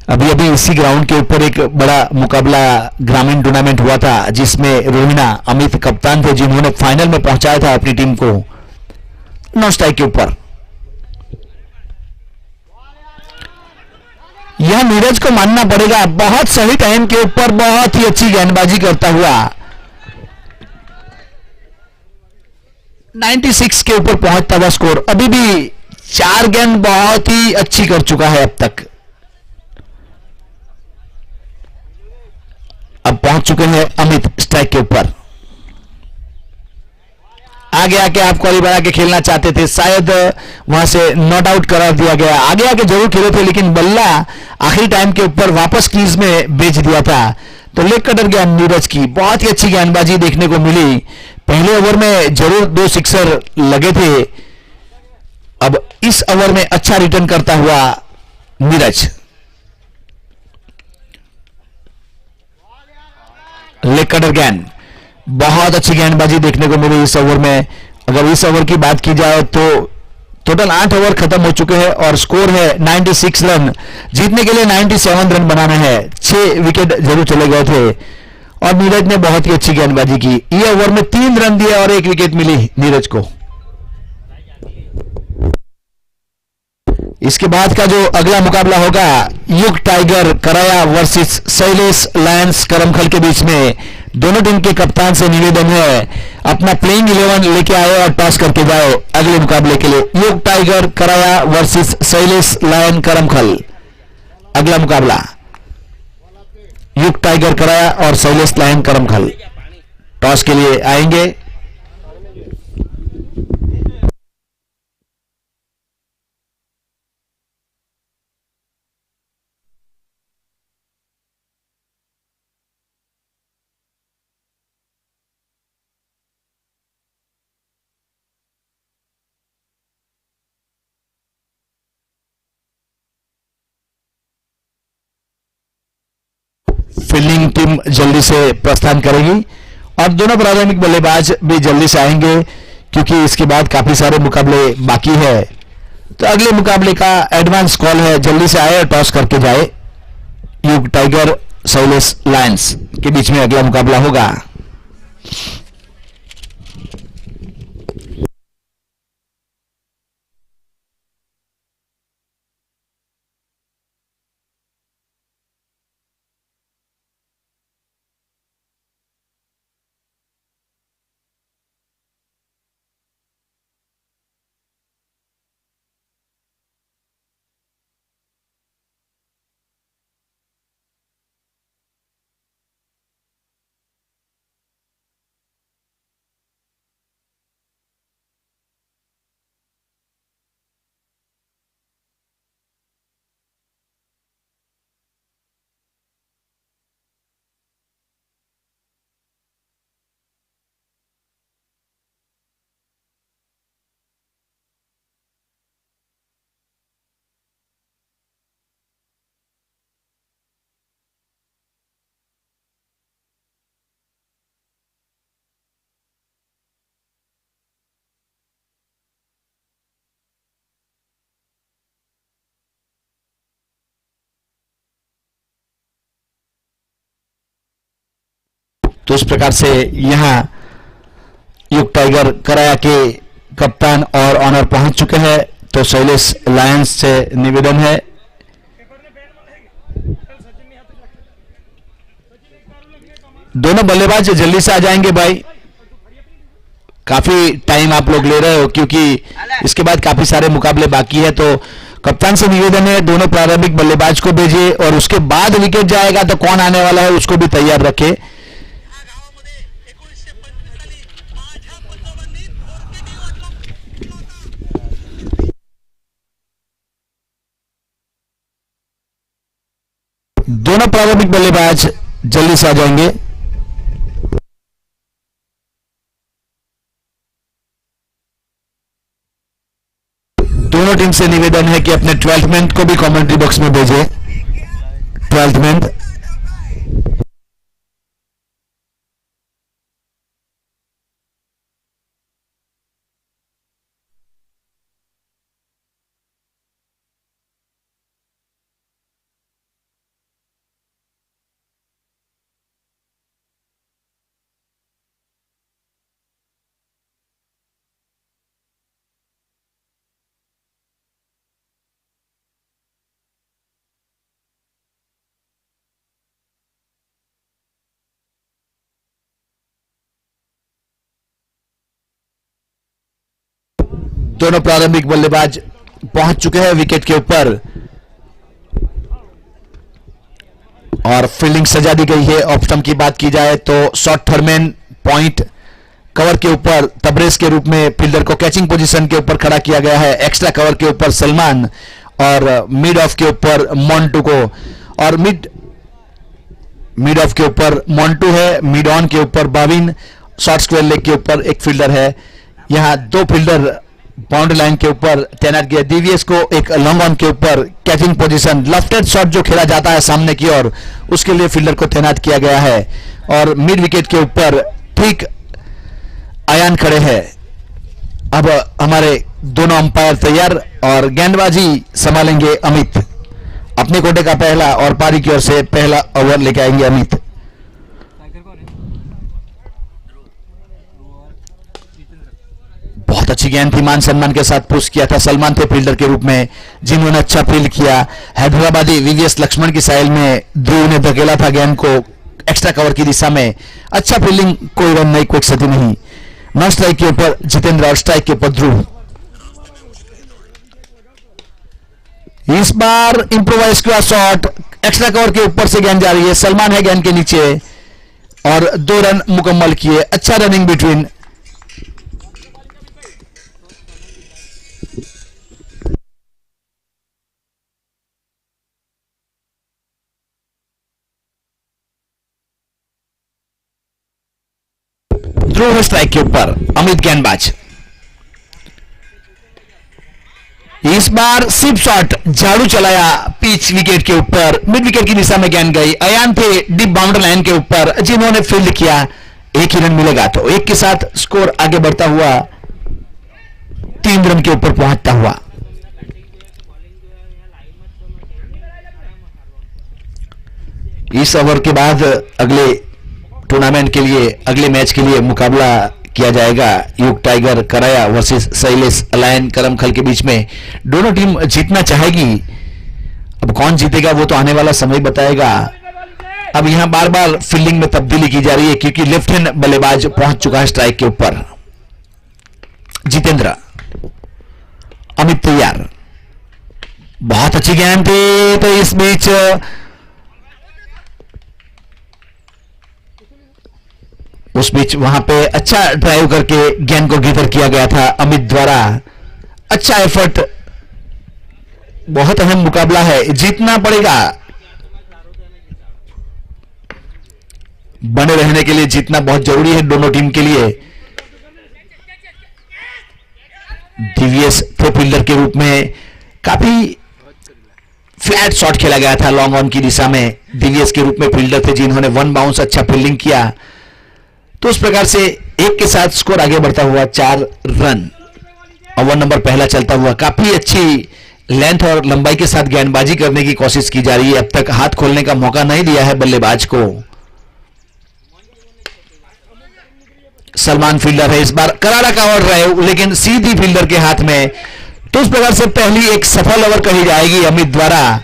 अभी अभी इसी ग्राउंड के ऊपर एक बड़ा मुकाबला ग्रामीण टूर्नामेंट हुआ था जिसमें रोहिणा अमित कप्तान थे, जिन्होंने फाइनल में पहुंचाया था अपनी टीम को 9 स्ट्राइक के ऊपर। यह नीरज को मानना पड़ेगा, बहुत सही टाइम के ऊपर बहुत ही अच्छी गेंदबाजी करता हुआ 96 के ऊपर पहुंचता हुआ स्कोर। अभी भी 4 गेंद बहुत ही अच्छी कर चुका है अब तक। अब पहुंच चुके हैं अमित स्ट्राइक के ऊपर। आगे आके आप कॉली बना के खेलना चाहते थे, शायद वहां से नॉट आउट करा दिया गया। आगे आके जरूर खेले थे लेकिन बल्ला आखिरी टाइम के ऊपर वापस क्रीज में बेच दिया था। तो लेग कटर गया नीरज की, बहुत ही अच्छी गेंदबाजी देखने को मिली। पहले ओवर में जरूर 2 सिक्सर लगे थे, अब इस ओवर में अच्छा रिटर्न करता हुआ नीरज। लेग कटर गेंद, बहुत अच्छी गेंदबाजी देखने को मिली इस ओवर में। अगर इस ओवर की बात की जाए तो टोटल 8 ओवर खत्म हो चुके हैं और स्कोर है 96 रन। जीतने के लिए 97 रन बनाना है। 6 विकेट जरूर चले गए थे और नीरज ने बहुत ही अच्छी गेंदबाजी की। ये ओवर में 3 रन दिए और 1 विकेट मिली नीरज को। इसके बाद का जो अगला मुकाबला होगा युग टाइगर कराया वर्सेस शैलेश लायंस करमखल के बीच में। दोनों टीम के कप्तान से निवेदन है अपना प्लेइंग 11 लेके आए और टॉस करके जाए अगले मुकाबले के लिए। युग टाइगर कराया वर्सेस शैलेश लायन करमखल, अगला मुकाबला युग टाइगर कराया और शैलेश लायन करमखल टॉस के लिए आएंगे। फील्डिंग टीम जल्दी से प्रस्थान करेगी और दोनों प्रारंभिक बल्लेबाज भी जल्दी से आएंगे क्योंकि इसके बाद काफी सारे मुकाबले बाकी है। तो अगले मुकाबले का एडवांस कॉल है, जल्दी से आए और टॉस करके जाए। युग टाइगर शैलेश लायंस के बीच में अगला मुकाबला होगा। तो इस प्रकार से यहां युग टाइगर कराया के कप्तान और ऑनर पहुंच चुके हैं। तो शैलेश लायंस से निवेदन है दोनों बल्लेबाज जल्दी से आ जाएंगे भाई, काफी टाइम आप लोग ले रहे हो क्योंकि इसके बाद काफी सारे मुकाबले बाकी है। तो कप्तान से निवेदन है दोनों प्रारंभिक बल्लेबाज को भेजे और उसके बाद विकेट जाएगा तो कौन आने वाला है उसको भी तैयार रखे। दोनों प्रारंभिक बल्लेबाज जल्दी से आ जाएंगे। दोनों टीम से निवेदन है कि अपने 12th मैन को भी कमेंट्री बॉक्स में भेजें। 12th मैन दोनों प्रारंभिक बल्लेबाज पहुंच चुके हैं विकेट के ऊपर और फील्डिंग सजा दी गई है। ऑफ स्टंप की बात की जाए तो शॉर्ट थर्डमैन पॉइंट कवर के ऊपर तबरेज के रूप में फील्डर को कैचिंग पोजीशन के ऊपर खड़ा किया गया है। एक्स्ट्रा कवर के ऊपर सलमान और मिड ऑफ के ऊपर मोंटू को, और मिड ऑफ के ऊपर मोंटू है, मिड ऑन के ऊपर बाविन, शॉर्ट स्क्वायर लेग के ऊपर एक फील्डर है। यहां दो फील्डर बाउंड्री लाइन के ऊपर तैनात किया। डीवीएस को एक लॉन्ग ऑन के ऊपर कैचिंग पोजीशन, लेफ्ट शॉट जो खेला जाता है सामने की ओर, उसके लिए फील्डर को तैनात किया गया है। और मिड विकेट के ऊपर ठीक अयान खड़े हैं। अब हमारे दोनों अंपायर तैयार और गेंदबाजी संभालेंगे अमित। अपने कोटे का पहला और पारी की ओर से पहला ओवर लेके आएंगे अमित। बहुत अच्छी गेंद थी, मान सम्मान के साथ पुश किया था। सलमान थे फील्डर के रूप में जिन्होंने अच्छा फील्ड किया। हैदराबादी वीवीएस लक्ष्मण की साइल में ध्रुव ने धकेला था गेंद को एक्स्ट्रा कवर की दिशा में। अच्छा फील्डिंग, कोई रन नहीं, कोई क्षति नहीं। नॉन स्ट्राइक के ऊपर जितेंद्र और स्ट्राइक के ऊपर ध्रुव। इस बार इंप्रोवाइज किया शॉट, एक्स्ट्रा कवर के ऊपर से गेंद जा रही है। सलमान है गेंद के नीचे और 2 रन मुकम्मल किए। अच्छा रनिंग बिटवीन। ध्रुव स्ट्राइक के ऊपर, अमित गेंदबाज। इस बार सिप शॉट, झाड़ू चलाया पिच विकेट के ऊपर, मिड विकेट की दिशा में गेंद गई। अयान थे डीप बाउंड्री लाइन के ऊपर जिन्होंने फील्ड किया। एक ही रन मिलेगा तो एक के साथ स्कोर आगे बढ़ता हुआ 3 रन के ऊपर पहुंचता हुआ। इस ओवर के बाद अगले टूर्नामेंट के लिए, अगले मैच के लिए मुकाबला किया जाएगा युग टाइगर कराया वर्सेस शैलेश अलायन करमखल के बीच में। दोनों टीम जीतना चाहेगी। अब कौन जीतेगा वो तो आने वाला समय बताएगा। अब यहां बार बार फील्डिंग में तब्दीली की जा रही है क्योंकि लेफ्ट हैंड बल्लेबाज पहुंच चुका है स्ट्राइक के ऊपर। जितेंद्र, अमित तैयार। बहुत अच्छी गेंद थी। तो इस बीच वहां पे अच्छा ड्राइव करके गेंद को गीतर किया गया था अमित द्वारा। अच्छा एफर्ट। बहुत अहम मुकाबला है, जीतना पड़ेगा। बने रहने के लिए जीतना बहुत जरूरी है दोनों टीम के लिए। डीवीएस थे फील्डर के रूप में। काफी फ्लैट शॉट खेला गया था लॉन्ग ऑन की दिशा में। डीवीएस के रूप में फील्डर थे जिन्होंने 1 बाउंस अच्छा फील्डिंग किया। तो उस प्रकार से एक के साथ स्कोर आगे बढ़ता हुआ 4 रन। ओवर नंबर पहला चलता हुआ। काफी अच्छी लेंथ और लंबाई के साथ गेंदबाजी करने की कोशिश की जा रही है। अब तक हाथ खोलने का मौका नहीं दिया है बल्लेबाज को। सलमान फील्डर है, इस बार करारा कवर ड्राइव लेकिन सीधी फील्डर के हाथ में। तो उस प्रकार से पहली एक सफल ओवर कही जाएगी अमित द्वारा।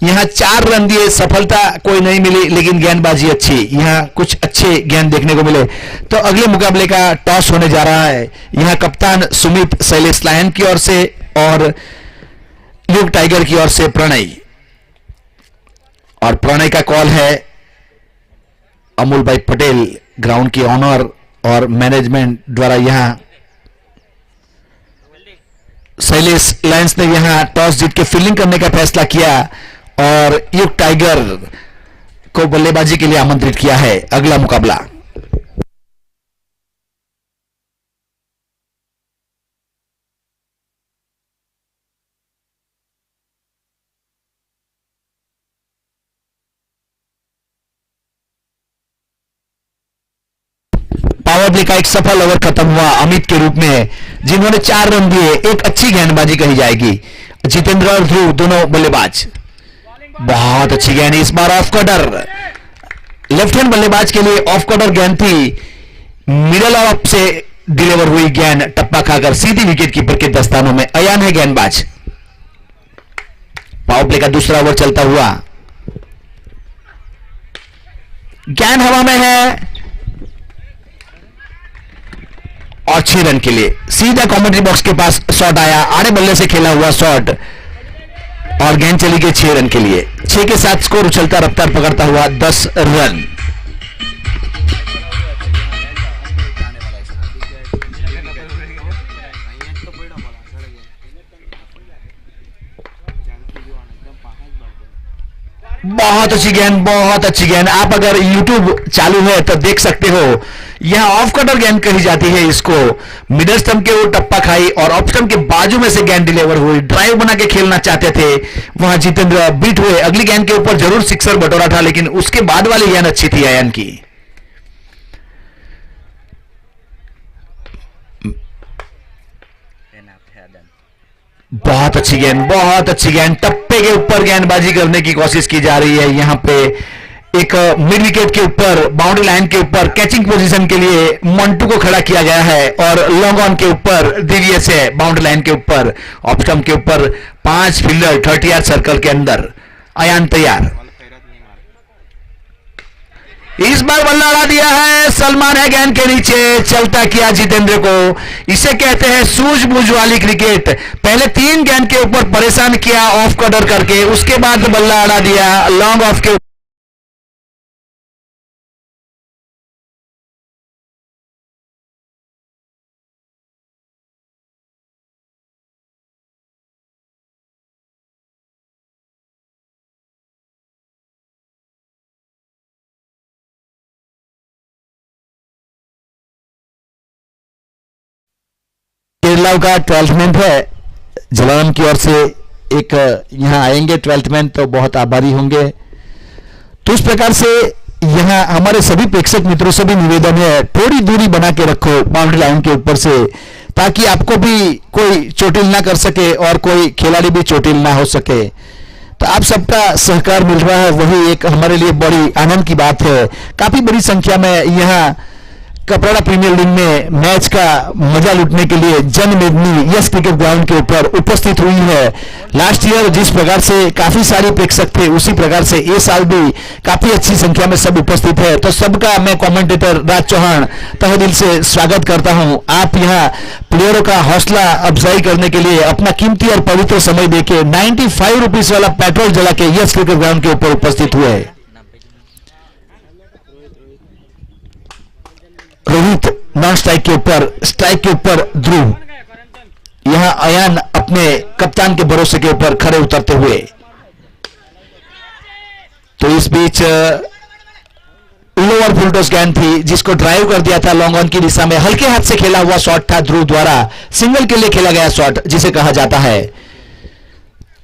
यहां 4 रन दिए, सफलता कोई नहीं मिली लेकिन गेंदबाजी अच्छी। यहां कुछ अच्छे गेंद देखने को मिले। तो अगले मुकाबले का टॉस होने जा रहा है। यहां कप्तान सुमित शैलेश लायन की ओर से और युग टाइगर की ओर से प्रणय, और प्रणय का कॉल है अमूल भाई पटेल ग्राउंड की ऑनर और मैनेजमेंट द्वारा। यहां शैलेश लायंस ने यहां टॉस जीत के फील्डिंग करने का फैसला किया और युग टाइगर को बल्लेबाजी के लिए आमंत्रित किया है। अगला मुकाबला पावर प्ले का एक सफल ओवर खत्म हुआ अमित के रूप में, जिन्होंने 4 रन दिए। एक अच्छी गेंदबाजी कही जाएगी। जितेंद्र और ध्रुव दोनों बल्लेबाज, बहुत अच्छी गेंद इस बार ऑफ कॉर्डर। लेफ्ट हैंड बल्लेबाज के लिए ऑफ कॉर्डर गेंद थी, मिडल ऑफ से डिलीवर हुई गेंद टप्पा खाकर सीधी विकेट कीपर के दस्तानों में। अयान है गेंदबाज। पावर प्ले का दूसरा ओवर चलता हुआ, गेंद हवा में है और 6 रन के लिए सीधा कमेंट्री बॉक्स के पास शॉट आया, आड़े बल्ले से खेला हुआ शॉट और गेंद चली गई 6 रन के लिए। 6 के साथ स्कोर उछलता रफ्तार पकड़ता हुआ 10 रन। बहुत अच्छी गेंद, बहुत अच्छी गेंद। आप अगर YouTube चालू है तो देख सकते हो, यहां ऑफ कटर गेंद कही जाती है इसको। मिडल स्टंप के वो टप्पा खाई और ऑफ स्टंप के बाजू में से गेंद डिलीवर हुई। ड्राइव बना के खेलना चाहते थे, वहां जितेंद्र बीट हुए। अगली गेंद के ऊपर जरूर सिक्सर बटोरा था, लेकिन उसके बाद वाली गेंद अच्छी थी अयन की। बहुत अच्छी गेंद, बहुत अच्छी गेंद। टप्पे के ऊपर गेंदबाजी करने की कोशिश की जा रही है। यहां पे एक मिड विकेट के ऊपर, बाउंड्री लाइन के ऊपर कैचिंग पोजीशन के लिए मंटू को खड़ा किया गया है और लॉन्ग ऑन के ऊपर डीवीएस है। बाउंड्री लाइन के ऊपर, ऑफ स्टंप के ऊपर 5 फील्डर 30 यार्ड सर्कल के अंदर। अयान तैयार, इस बार बल्ला अड़ा दिया है। सलमान है गेंद के नीचे, चलता किया जितेंद्र को। इसे कहते हैं सूझबूझ वाली क्रिकेट। पहले 3 गेंद के ऊपर परेशान किया ऑफ कॉर्डर करके, उसके बाद बल्ला अड़ा दिया लॉन्ग ऑफ के। केरला का 12th मैन है, जलावन की ओर से एक यहां आएंगे 12th मैन, तो बहुत आभारी होंगे। तो इस प्रकार से यहां हमारे सभी प्रेक्षक मित्रों से भी निवेदन है, थोड़ी दूरी बना के रखो बाउंड्री लाइन के ऊपर से, ताकि आपको भी कोई चोटिल ना कर सके और कोई खिलाड़ी भी चोटिल ना हो सके। तो आप सबका सहकार मिल रहा है, वही एक हमारे लिए बड़ी आनंद की बात है। काफी बड़ी संख्या में यहां कपराड़ा प्रीमियर लीग में मैच का मजा लूटने के लिए जनमेदनी यस क्रिकेट ग्राउंड के ऊपर उपस्थित हुई है। लास्ट ईयर जिस प्रकार से काफी सारे प्रेक्षक थे, उसी प्रकार से ये साल भी काफी अच्छी संख्या में सब उपस्थित है। तो सबका मैं कमेंटेटर राज चौहान तहे दिल से स्वागत करता हूं। आप यहां प्लेयरों का हौसला अफजाई करने के लिए अपना कीमती और पवित्र समय देके 95 रुपीज वाला पेट्रोल जला के यस क्रिकेट ग्राउंड के ऊपर उपस्थित हुए। रोहित नॉन स्ट्राइक के ऊपर, स्ट्राइक के ऊपर ध्रुव। यहां अयान अपने कप्तान के भरोसे के ऊपर खड़े उतरते हुए। तो इस बीच ओवर फुल टॉस गेंद थी जिसको ड्राइव कर दिया था लॉन्ग ऑन की दिशा में। हल्के हाथ से खेला हुआ शॉट था ध्रुव द्वारा, सिंगल के लिए खेला गया शॉट जिसे कहा जाता है।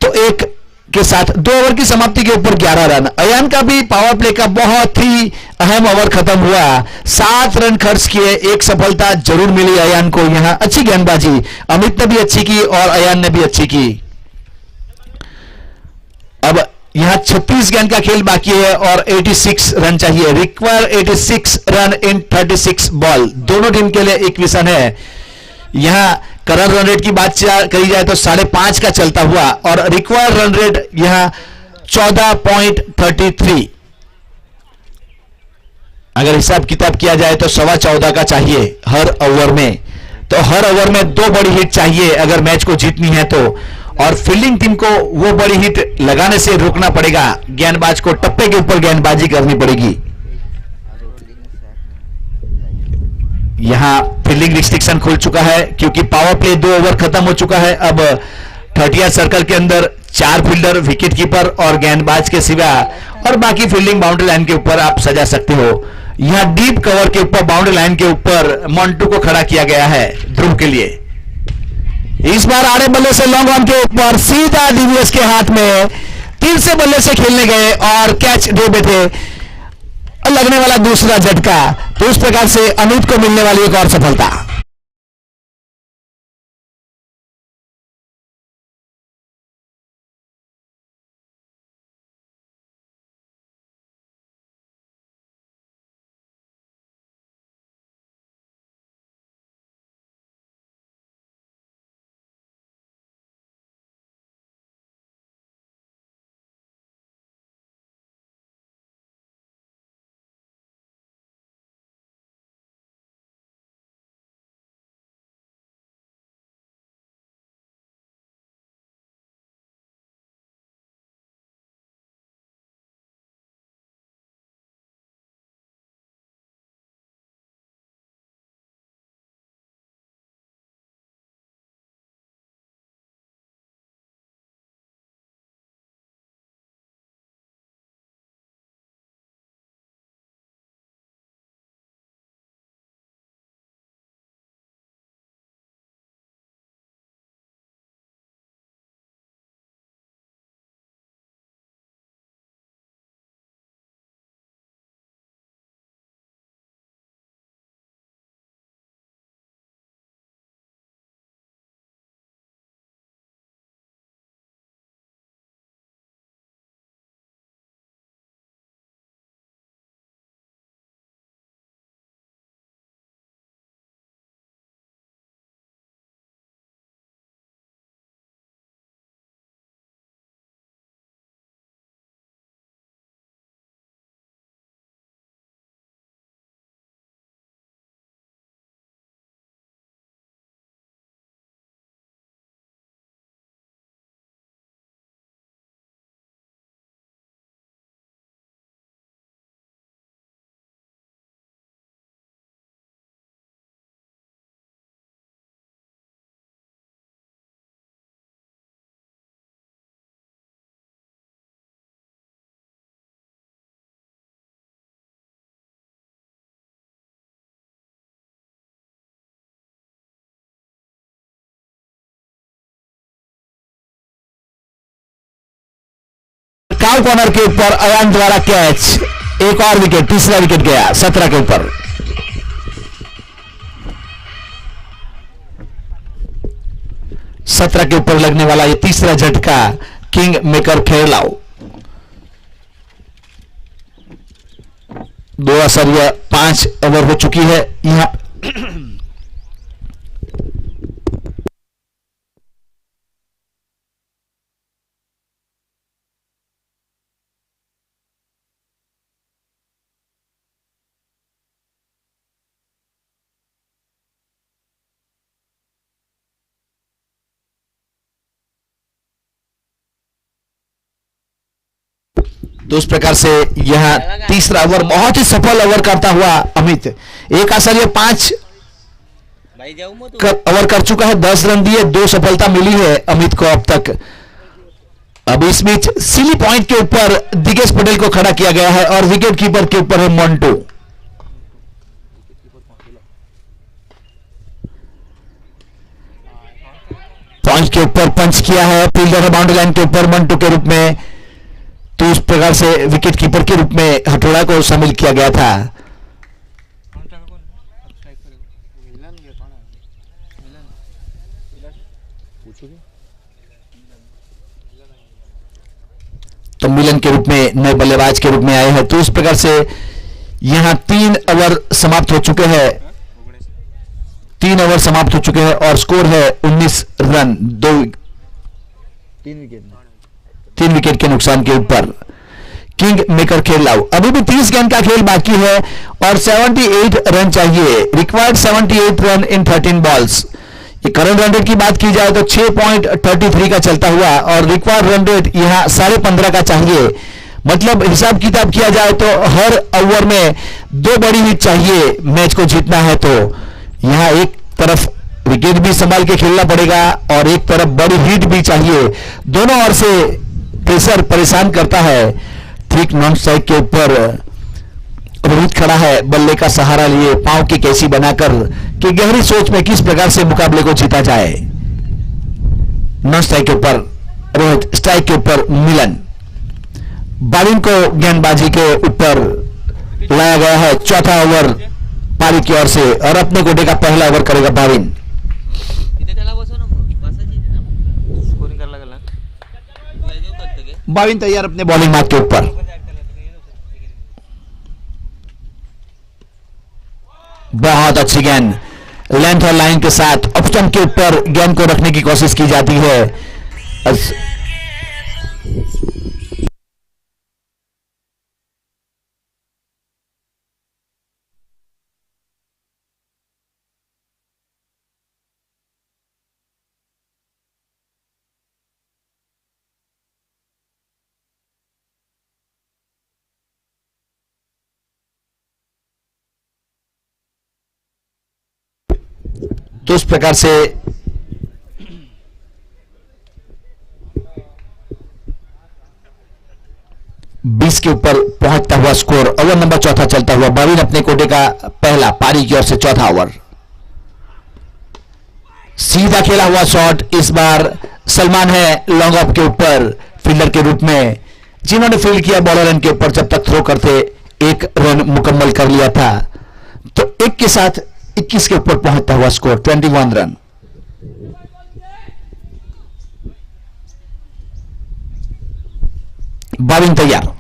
तो एक के साथ 2 ओवर की समाप्ति के ऊपर 11 रन। अयान का भी पावर प्ले का बहुत ही अहम ओवर खत्म हुआ। 7 रन खर्च किए, एक सफलता जरूर मिली अयान को। यहां अच्छी गेंदबाजी अमित ने भी अच्छी की और अयान ने भी अच्छी की। अब यहां 36 गेंद का खेल बाकी है और 86 रन चाहिए। Require 86 run in 36 ball. दोनों टीम के लिए इक्वेशन है। यहां करंट रन रेट की बात करी जाए तो 5.5 का चलता हुआ और रिक्वायर्ड रन रेट यहां 14.33। अगर हिसाब किताब किया जाए तो 14.25 का चाहिए हर ओवर में। तो हर ओवर में 2 बड़ी हिट चाहिए अगर मैच को जीतनी है तो। और फील्डिंग टीम को वो बड़ी हिट लगाने से रोकना पड़ेगा। गेंदबाज को टप्पे के ऊपर गेंदबाजी करनी पड़ेगी। यहां फील्डिंग रिस्ट्रिक्शन खुल चुका है क्योंकि पावर प्ले 2 ओवर खत्म हो चुका है। अब 30 सर्कल के अंदर 4 फील्डर, विकेट कीपर और गेंदबाज के सिवा और बाकी फील्डिंग बाउंड्री लाइन के ऊपर आप सजा सकते हो। यहां डीप कवर के ऊपर बाउंड्री लाइन के ऊपर मंटू को खड़ा किया गया है ध्रुव के लिए। इस बार आड़े बल्ले से लॉन्ग ऑन के ऊपर सीधा डीवीएस के हाथ में, तीसरे बल्ले से खेलने गए और कैच दे बैठे। लगने वाला दूसरा झटका, तो इस प्रकार से अमित को मिलने वाली एक और सफलता। काल कॉर्नर के ऊपर अयान द्वारा कैच, एक और विकेट, तीसरा विकेट गया 17 के ऊपर। सत्रह के ऊपर लगने वाला ये तीसरा झटका किंग मेकर खेरलाओ। 2 असरिया 5 ओवर हो चुकी है यहां। तो इस प्रकार से यह तीसरा ओवर बहुत ही सफल ओवर करता हुआ अमित, एक आसरिया 5 ओवर कर चुका है, 10 रन दिए, 2 सफलता मिली है अमित को अब तक। अब इस बीच सिली पॉइंट के ऊपर दिगेश पटेल को खड़ा किया गया है और विकेट कीपर के ऊपर है मंटू। पॉइंट के ऊपर पंच किया है, फील्डर है बाउंड्री लाइन के ऊपर मंटू के रूप में। तो इस प्रकार से विकेट कीपर के रूप में हथौड़ा को शामिल किया गया था। तो मिलन के रूप में नए बल्लेबाज के रूप में आए हैं। तो इस प्रकार से यहां 3 ओवर समाप्त हो चुके हैं, 3 ओवर समाप्त हो चुके हैं और स्कोर है 19 रन, 3 विकेट के नुकसान के ऊपर। किंग मेकर खेरलाओ, अभी भी 30 गेंद का खेल बाकी है और 78 रन चाहिए, required 78 run in 13 balls. Current run rate की बात की जाए तो 6.33 का चलता हुआ और रिक्वायर्ड रन रेट यहां 15.5 का चाहिए। मतलब हिसाब किताब किया जाए तो हर ओवर में 2 बड़ी हिट चाहिए मैच को जीतना है। तो यहां एक तरफ विकेट भी संभाल के खेलना पड़ेगा और एक तरफ बड़ी हिट भी चाहिए। दोनों ओर से प्रेशर परेशान करता है। ठीक नॉन स्ट्राइक के ऊपर रोहित खड़ा है बल्ले का सहारा लिए पांव की कैसी बनाकर कि गहरी सोच में किस प्रकार से मुकाबले को जीता जाए। नॉन स्ट्राइक के ऊपर रोहित, स्ट्राइक के ऊपर मिलन। बॉलिंग को गेंदबाजी के ऊपर लाया गया है। चौथा ओवर पारी की ओर से और अपने कोटे का पहला ओवर करेगा बाविन। बाविन तैयार अपने बॉलिंग मार्क के ऊपर। बहुत अच्छी गेंद लेंथ और लाइन के साथ ऑफ स्टंप के ऊपर गेंद को रखने की कोशिश की जाती है। तो इस प्रकार से बीस के ऊपर पहुंचता हुआ स्कोर। ओवर नंबर चौथा चलता हुआ बाविन अपने कोटे का पहला, पारी की ओर से चौथा ओवर। सीधा खेला हुआ शॉट इस बार सलमान है लॉन्ग ऑफ के ऊपर फील्डर के रूप में, जिन्होंने फील्ड किया बॉलर रन के ऊपर। जब तक थ्रो करते 1 रन मुकम्मल कर लिया था तो 1 के साथ 21 के ऊपर पहुंचता हुआ स्कोर 21 रन। बाविन तैयार।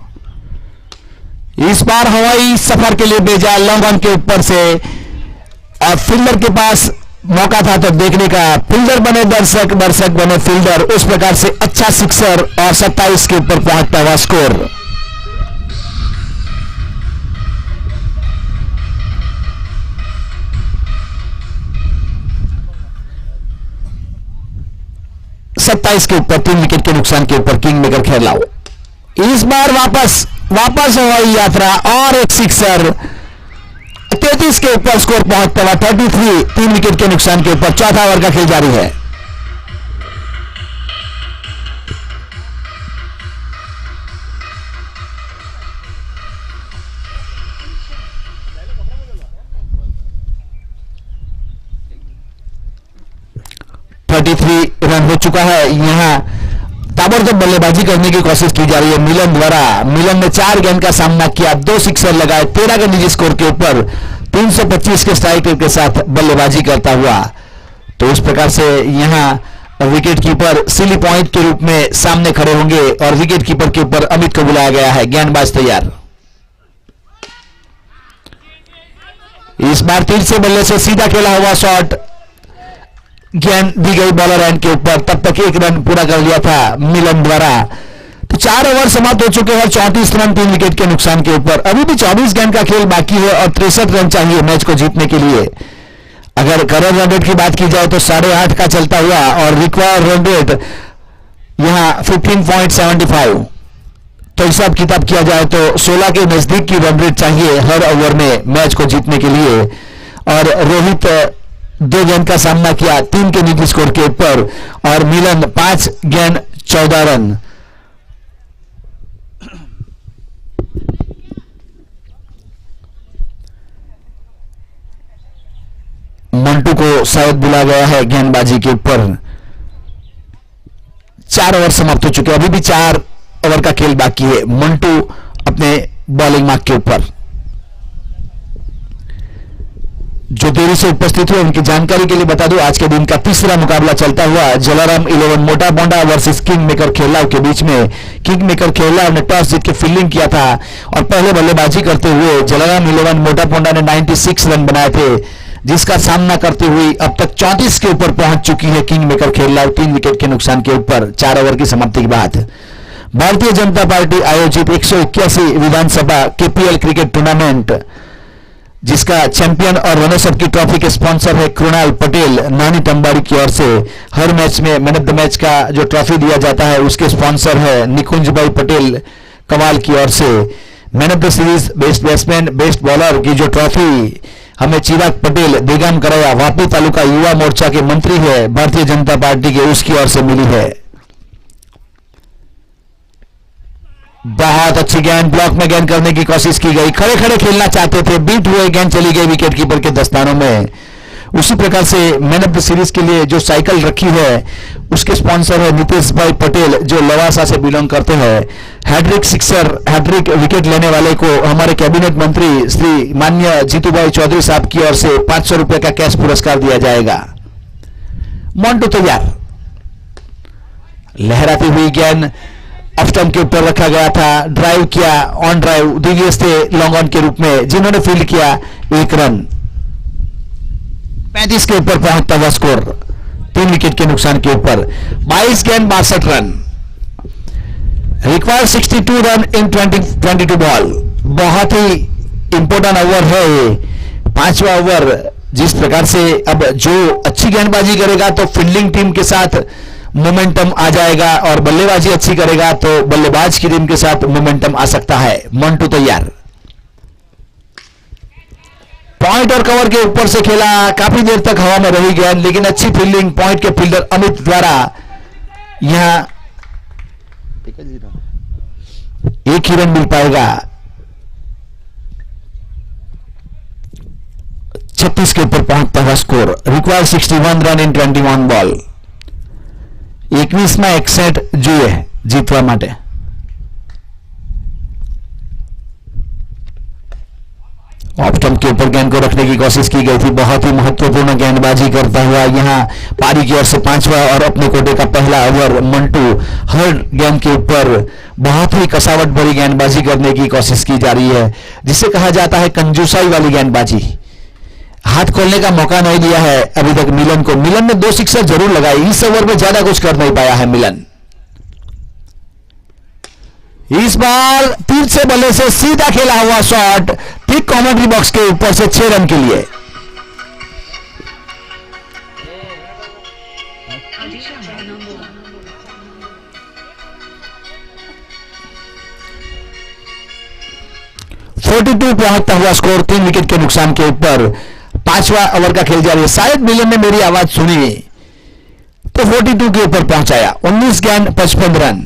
इस बार हवाई सफर के लिए भेजा लॉन्ग ऑन के ऊपर से और फील्डर के पास मौका था तो देखने का। फील्डर बने दर्शक, दर्शक बने फील्डर। उस प्रकार से अच्छा सिक्सर और 27 के ऊपर पहुंचता हुआ स्कोर। सत्ताईस के ऊपर 3 विकेट के नुकसान के ऊपर किंग मेकर खेलाओ। इस बार वापस हवाई यात्रा और एक सिक्सर। 33 के ऊपर स्कोर पहुंचता हुआ 33, 3 विकेट के नुकसान के ऊपर। चौथा ओवर का खेल जारी है। रन हो चुका है। यहां ताबड़तोड़ बल्लेबाजी करने की कोशिश की जा रही है मिलन द्वारा। मिलन ने 4 गेंद का सामना किया, 2 सिक्सर लगाए, 13 के निजी स्कोर के ऊपर 325 के स्ट्राइक रेट के साथ बल्लेबाजी करता हुआ। तो इस प्रकार से यहां विकेट कीपर सिली पॉइंट के रूप में सामने खड़े होंगे और विकेट कीपर के ऊपर अमित को बुलाया गया है। गेंदबाज तैयार। इस बार तीर से बल्ले से सीधा खेला हुआ शॉट, गेंद दी गई बॉलर एंड के ऊपर। तब तक 1 रन पूरा कर लिया था मिलन द्वारा। तो 4 ओवर समाप्त हो चुके हैं। 34 रन 3 विकेट के नुकसान के ऊपर। अभी भी 24 गेंद का खेल बाकी है और 63 रन चाहिए मैच को जीतने के लिए। अगर करंट रन रेट की बात की जाए तो 8.5 का चलता हुआ और रिक्वायर्ड रन रेट यहां 15.75। तो हिसाब किताब किया जाए तो 16 के नजदीक की रन रेट चाहिए हर ओवर में मैच को जीतने के लिए। और रोहित 2 गेंद का सामना किया 3 के निजी स्कोर के ऊपर और मिलन 5 गेंद 14 रन। मंटू को शायद बुलाया गया है गेंदबाजी के ऊपर। 4 ओवर समाप्त हो चुके हैं। अभी भी 4 ओवर का खेल बाकी है। मंटू अपने बॉलिंग मार्क के ऊपर। जो देरी से उपस्थित हुए उनकी जानकारी के लिए बता दूं, आज के दिन का तीसरा मुकाबला चलता हुआ जलाराम 11 मोटा बोंडा वर्सेस किंग मेकर खेलाव के बीच में। किंग मेकर खेलाव ने टॉस जीत के फील्डिंग किया था और पहले बल्लेबाजी करते हुए जलाराम 11 मोटा बोंडा ने 96 रन बनाए थे, जिसका सामना करते हुए अब तक 34 के ऊपर पहुंच चुकी है किंग मेकर खेलाव 3 विकेट के नुकसान के ऊपर 4 ओवर की समाप्ति के बाद। भारतीय जनता पार्टी आयोजित 181 विधानसभा केपीएल क्रिकेट टूर्नामेंट जिसका चैंपियन और रनर्स अप की ट्रॉफी के स्पॉन्सर है कृणाल पटेल नानी टंबाड़ी की ओर से। हर मैच में मैन ऑफ द मैच का जो ट्रॉफी दिया जाता है उसके स्पॉन्सर है निकुंज भाई पटेल कमाल की ओर से। Man of the series, best batsman, best bowler की जो ट्रॉफी हमें चिराग पटेल देगाम कराया, वापी तालुका युवा मोर्चा के मंत्री है भारतीय जनता पार्टी के, उसकी ओर से मिली है। बहुत अच्छी गेंद, ब्लॉक में गेंद करने की कोशिश की गई, खड़े खड़े खेलना चाहते थे, बीट हुए, गेंद चली गई विकेट कीपर के दस्तानों में। उसी प्रकार से मैन ऑफ द सीरीज के लिए जो साइकिल रखी है उसके स्पॉन्सर है नितेश भाई पटेल जो लवासा से बिलोंग करते हैं। हैट्रिक सिक्सर, हैट्रिक विकेट लेने वाले को हमारे कैबिनेट मंत्री श्री माननीय जीतू भाई चौधरी साहब की ओर से 500 रुपए का कैश पुरस्कार दिया जाएगा। मोंटू तैयार, लहराती हुई गेंद ऑफ स्टंप के ऊपर रखा गया था, ड्राइव किया, ऑन ड्राइव दिव्यस थे लॉन्ग ऑन के रूप में, जिन्होंने फील्ड किया 1 रन। 35 के ऊपर पहुंचता हुआ स्कोर 3 विकेट के नुकसान के ऊपर। 22 गेंद 62 run, required 62 run in 22 ball. बहुत ही इंपॉर्टेंट ओवर है ये 5वां ओवर। जिस प्रकार से अब जो अच्छी गेंदबाजी करेगा तो फील्डिंग टीम के साथ मोमेंटम आ जाएगा और बल्लेबाजी अच्छी करेगा तो बल्लेबाज की टीम के साथ मोमेंटम आ सकता है। मंटू तैयार, पॉइंट और कवर के ऊपर से खेला, काफी देर तक हवा में रही गेंद, लेकिन अच्छी फील्डिंग पॉइंट के फील्डर अमित द्वारा यहां 1 ही रन मिल पाएगा। 36 के ऊपर पहुंचता हुआ score, required 61 run in 21 ball. 21માં 61 જોઈએ જીતવા માટે। ऑफ स्टंप के ऊपर गेंद को रखने की कोशिश की गई थी, बहुत ही महत्वपूर्ण गेंदबाजी करता हुआ यहां पारी की ओर से 5वां और अपने कोटे का पहला ओवर। मंटू हर गेंद के ऊपर बहुत ही कसावट भरी गेंदबाजी करने की कोशिश की जा रही है, जिसे कहा जाता है कंजूसाई वाली गेंदबाजी। हाथ खोलने का मौका नहीं दिया है अभी तक मिलन को। मिलन ने 2 सिक्सर जरूर लगाई, इस ओवर में ज्यादा कुछ कर नहीं पाया है मिलन। इस बार तीसरे बल्ले से सीधा खेला हुआ शॉट ठीक कॉमेंट्री बॉक्स के ऊपर से 6 रन के लिए। (42) पहुंचता हुआ स्कोर 3 विकेट के नुकसान के ऊपर। 5वां ओवर का खेल जारी है। शायद मिलन ने मेरी आवाज सुनी तो 42 के ऊपर पहुंचाया। 19 गेंद 55 रन।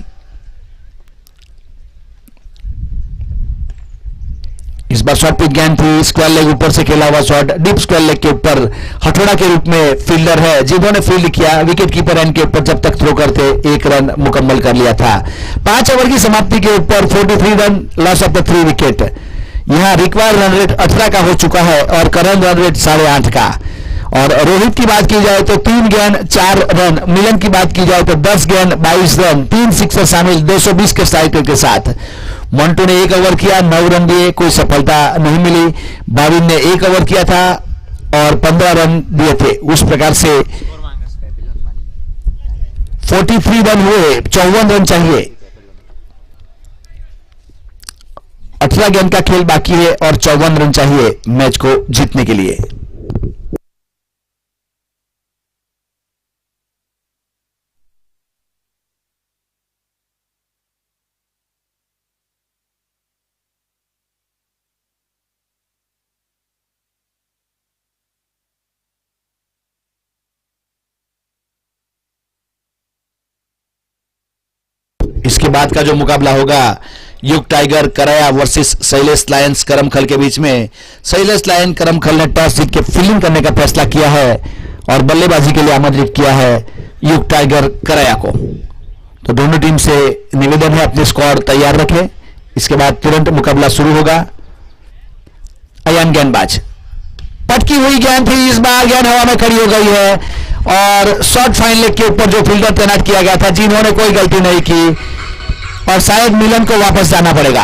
इस बार शॉर्ट पिच गेंद थी, स्क्वायर लेग ऊपर से खेला हुआ शॉट, डीप स्क्वायर लेग के ऊपर हथौड़ा के रूप में फील्डर है जिन्होंने फील्ड किया, विकेट कीपर एंड के ऊपर जब तक थ्रो करते 1 रन मुकम्मल कर लिया था। 5 ओवर की समाप्ति के ऊपर 43 run, loss of the 3 wicket. यहां रिक्वायर्ड रन रेट 18 का हो चुका है और करंट रन रेट 8.5 का। और रोहित की बात की जाए तो 3 गेंद 4 रन, मिलन की बात की जाए तो 10 गेंद 22 रन, 3 सिक्सर शामिल 220 के स्ट्राइक रेट के साथ। मंटू ने 1 ओवर किया, 9 रन दिए, कोई सफलता नहीं मिली। बाविन ने 1 ओवर किया था और 15 रन दिए थे। उस प्रकार से 43 रन हुए, 54 रन चाहिए। 18 गेंद का खेल बाकी है और 54 रन चाहिए मैच को जीतने के लिए। इसके बाद का जो मुकाबला होगा युग टाइगर कराया वर्सेस शैलेश लायंस करमखल के बीच में। शैलेश लायन करमखल ने टॉस जीत के फील्डिंग करने का फैसला किया है और बल्लेबाजी के लिए आमंत्रित किया है युग टाइगर कराया को। तो दोनों टीम से निवेदन है अपने स्क्वाड तैयार रखें। इसके बाद तुरंत मुकाबला शुरू होगा। अयान गेंदबाज, पटकी हुई गेंद थी, इस बार गेंद हवा में खड़ी हो गई है और शॉर्ट फाइन लेग के ऊपर जो फील्डर तैनात किया गया था जिन्होंने कोई गलती नहीं की और शायद मिलन को वापस जाना पड़ेगा।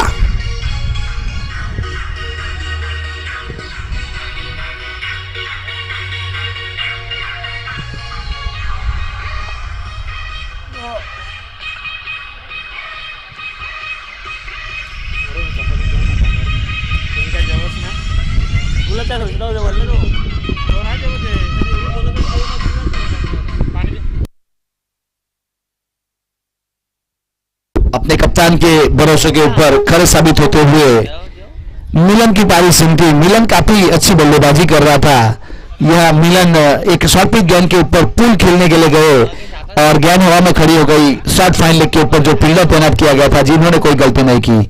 अपने कप्तान के भरोसे के ऊपर खरे साबित होते हुए मिलन की पारी सिमटी। मिलन काफी अच्छी बल्लेबाजी कर रहा था। यह मिलन एक शॉर्ट पिच गेंद के ऊपर पुल खेलने के लिए गए और गेंद हवा में खड़ी हो गई। शॉर्ट फाइन लेग के ऊपर जो फील्डर तैनात किया गया था, जिन्होंने कोई गलती नहीं की।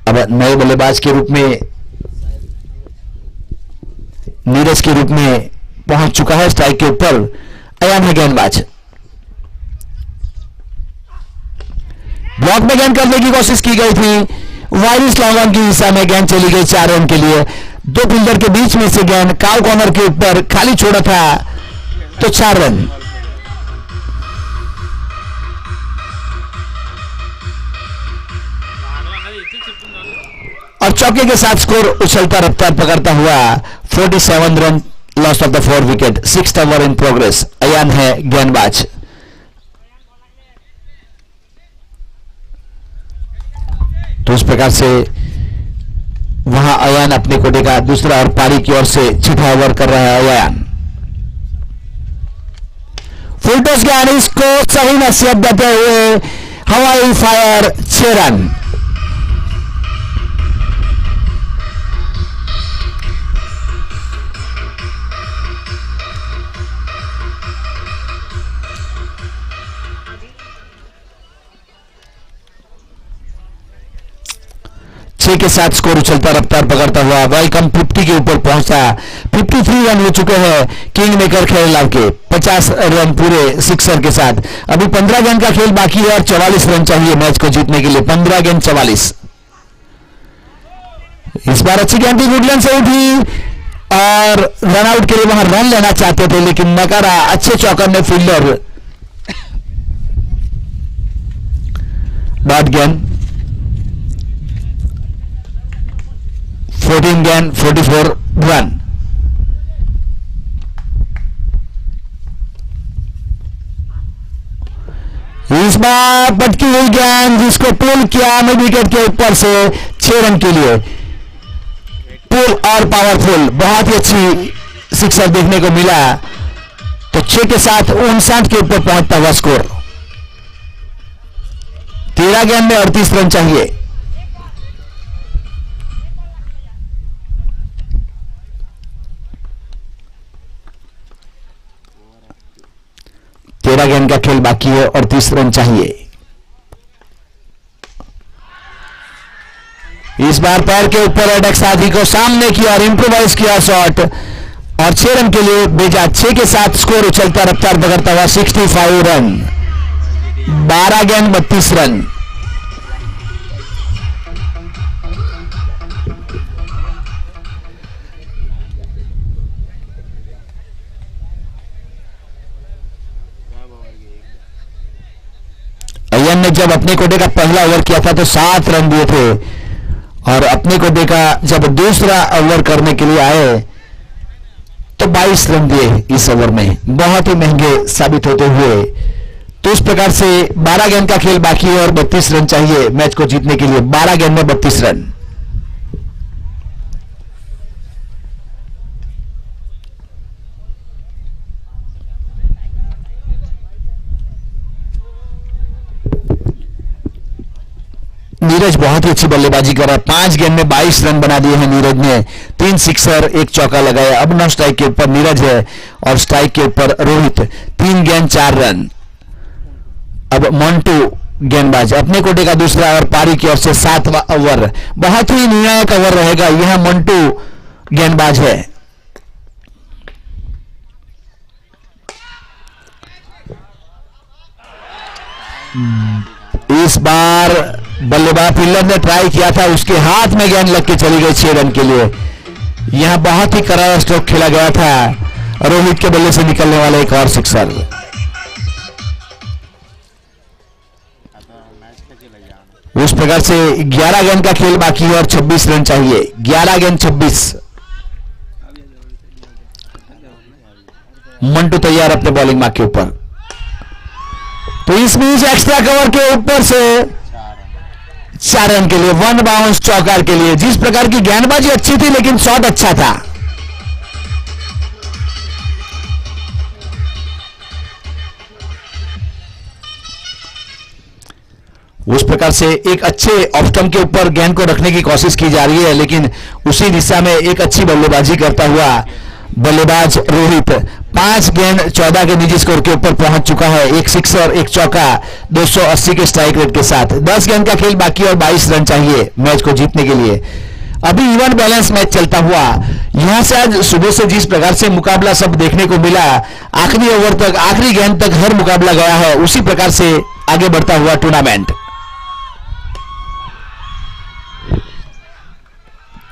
अब नए बल्लेबाज के रूप में नीरज के रूप में पहुंच चुका है स्ट्राइक के ऊपर। अयान है गेंदबाज। ब्लॉक में गेंद करने की कोशिश की गई थी। वायरिस लॉन्ग की दिशा में गेंद चली गई 4 रन के लिए। 2 फील्डर के बीच में से गेंद काउ कॉर्नर के ऊपर खाली छोड़ा था तो 4 रन। और चौके के साथ स्कोर उछलता रफ्तार पकड़ता हुआ 47 run, loss of the 4 wicket, 6th over in progress. Ayan है गेंदबाज। तो इस प्रकार से वहां अयान अपने कोटे का दूसरा और पारी की ओर से 6ठा ओवर कर रहा है अयान। फुल टॉस के आने को सही नसीहत देते हुए हवाई फायर 6 रन। छह के साथ स्कोर उछलता रफ्तार पकड़ता हुआ वेलकम 50 के ऊपर पहुंचा। 53 रन हो चुके हैं किंग मेकर खेललाव के। 50 रन पूरे सिक्सर के साथ। अभी 15 गेंद का खेल बाकी है और 44 रन चाहिए मैच को जीतने के लिए। 15 गेंद 44। इस बार अच्छी गेंद थी, वुडलैंड से उठी और रन आउट के लिए वहां रन लेना चाहते थे लेकिन नकारा। अच्छे चौकर ने फील्डर। डॉट गेंद 14 गेंद 44 रन। इस बार पटकी हुई गेंद जिसको पुल किया मिड विकेट के ऊपर से 6 रन के लिए। पुल और पावरफुल, बहुत ही अच्छी सिक्सर देखने को मिला। तो 6 के साथ 59 के ऊपर पहुंचता हुआ स्कोर। 13 गेंद में 38 रन चाहिए। 13 गेंद का खेल बाकी है और 30 रन चाहिए। इस बार पैर के ऊपर एडेक्स आदि को सामने किया और इंप्रोवाइज किया शॉट और 6 रन के लिए भेजा। 6 के साथ स्कोर उछलता रफ्तार पकड़ता हुआ 65 रन। 12 गेंद 32 रन। अय्यर ने जब अपने कोटे का पहला ओवर किया था तो 7 रन दिए थे और अपने कोटे का जब दूसरा ओवर करने के लिए आए तो 22 रन दिए इस ओवर में। बहुत ही महंगे साबित होते हुए। तो इस प्रकार से 12 गेंद का खेल बाकी है और 32 रन चाहिए मैच को जीतने के लिए। 12 गेंद में 32 रन। नीरज बहुत ही अच्छी बल्लेबाजी कर रहा है। 5 गेंद में 22 रन बना दिए हैं नीरज ने। 3 सिक्सर 1 चौका लगाया। अब नॉन स्ट्राइक के ऊपर नीरज है और स्ट्राइक के ऊपर रोहित। 3 गेंद 4 रन। अब मोंटू गेंदबाज अपने कोटे का दूसरा और पारी की ओर से 7वां ओवर। बहुत ही निर्णायक ओवर रहेगा। यह मोंटू गेंदबाज है। इस बार बल्लेबाज फील्डर ने ट्राई किया था, उसके हाथ में गेंद लग के चली गई 6 रन के लिए। यहां बहुत ही करारा स्ट्रोक खेला गया था। रोहित के बल्ले से निकलने वाला एक और सिक्सर। उस प्रकार से 11 गेंद का खेल बाकी है और 26 रन चाहिए। 11 गेंद 26। मंटू तैयार अपने बॉलिंग मार्क के ऊपर। तो इस बीच एक्स्ट्रा कवर के ऊपर से 4 रन के लिए 1 बाउंस चौकार के लिए। जिस प्रकार की गेंदबाजी अच्छी थी लेकिन शॉट अच्छा था। उस प्रकार से एक अच्छे ऑफ स्टंप के ऊपर गेंद को रखने की कोशिश की जा रही है, लेकिन उसी दिशा में एक अच्छी बल्लेबाजी करता हुआ बल्लेबाज रोहित 5 गेंद 14 के निजी स्कोर के ऊपर पहुंच चुका है। एक सिक्सर, एक चौका, 280 के स्ट्राइक रेट के साथ। 10 गेंद का खेल बाकी और 22 रन चाहिए मैच को जीतने के लिए। अभी इवन बैलेंस मैच चलता हुआ यहां से आज सुबह से जिस प्रकार से मुकाबला सब देखने को मिला, आखिरी ओवर तक, आखिरी गेंद तक हर मुकाबला गया है, उसी प्रकार से आगे बढ़ता हुआ टूर्नामेंट।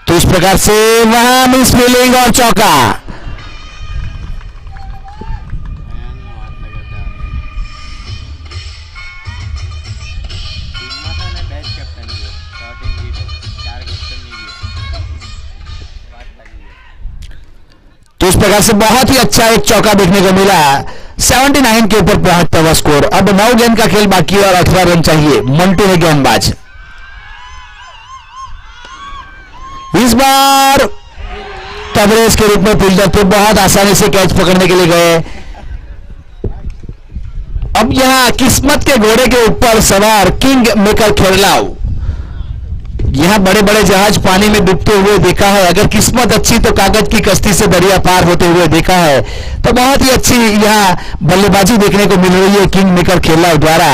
तो इस प्रकार से वहां मिस फील्डिंग और चौका। तो इस प्रकार से बहुत ही अच्छा एक चौका देखने को मिला। 79 के ऊपर पहुंचता हुआ स्कोर। अब 9 गेंद का खेल बाकी और 18 रन चाहिए। मंटू है गेंदबाज। इस बार कवरेज के रूप में फील्डर थे, बहुत आसानी से कैच पकड़ने के लिए गए। अब यहां किस्मत के घोड़े के ऊपर सवार किंग मेकर खेरलाव, यहां बड़े बड़े जहाज पानी में डूबते हुए देखा है। अगर किस्मत अच्छी तो कागज की कश्ती से दरिया पार होते हुए देखा है। तो बहुत ही अच्छी यहां बल्लेबाजी देखने को मिल रही है किंग मेकर खेरलाव द्वारा।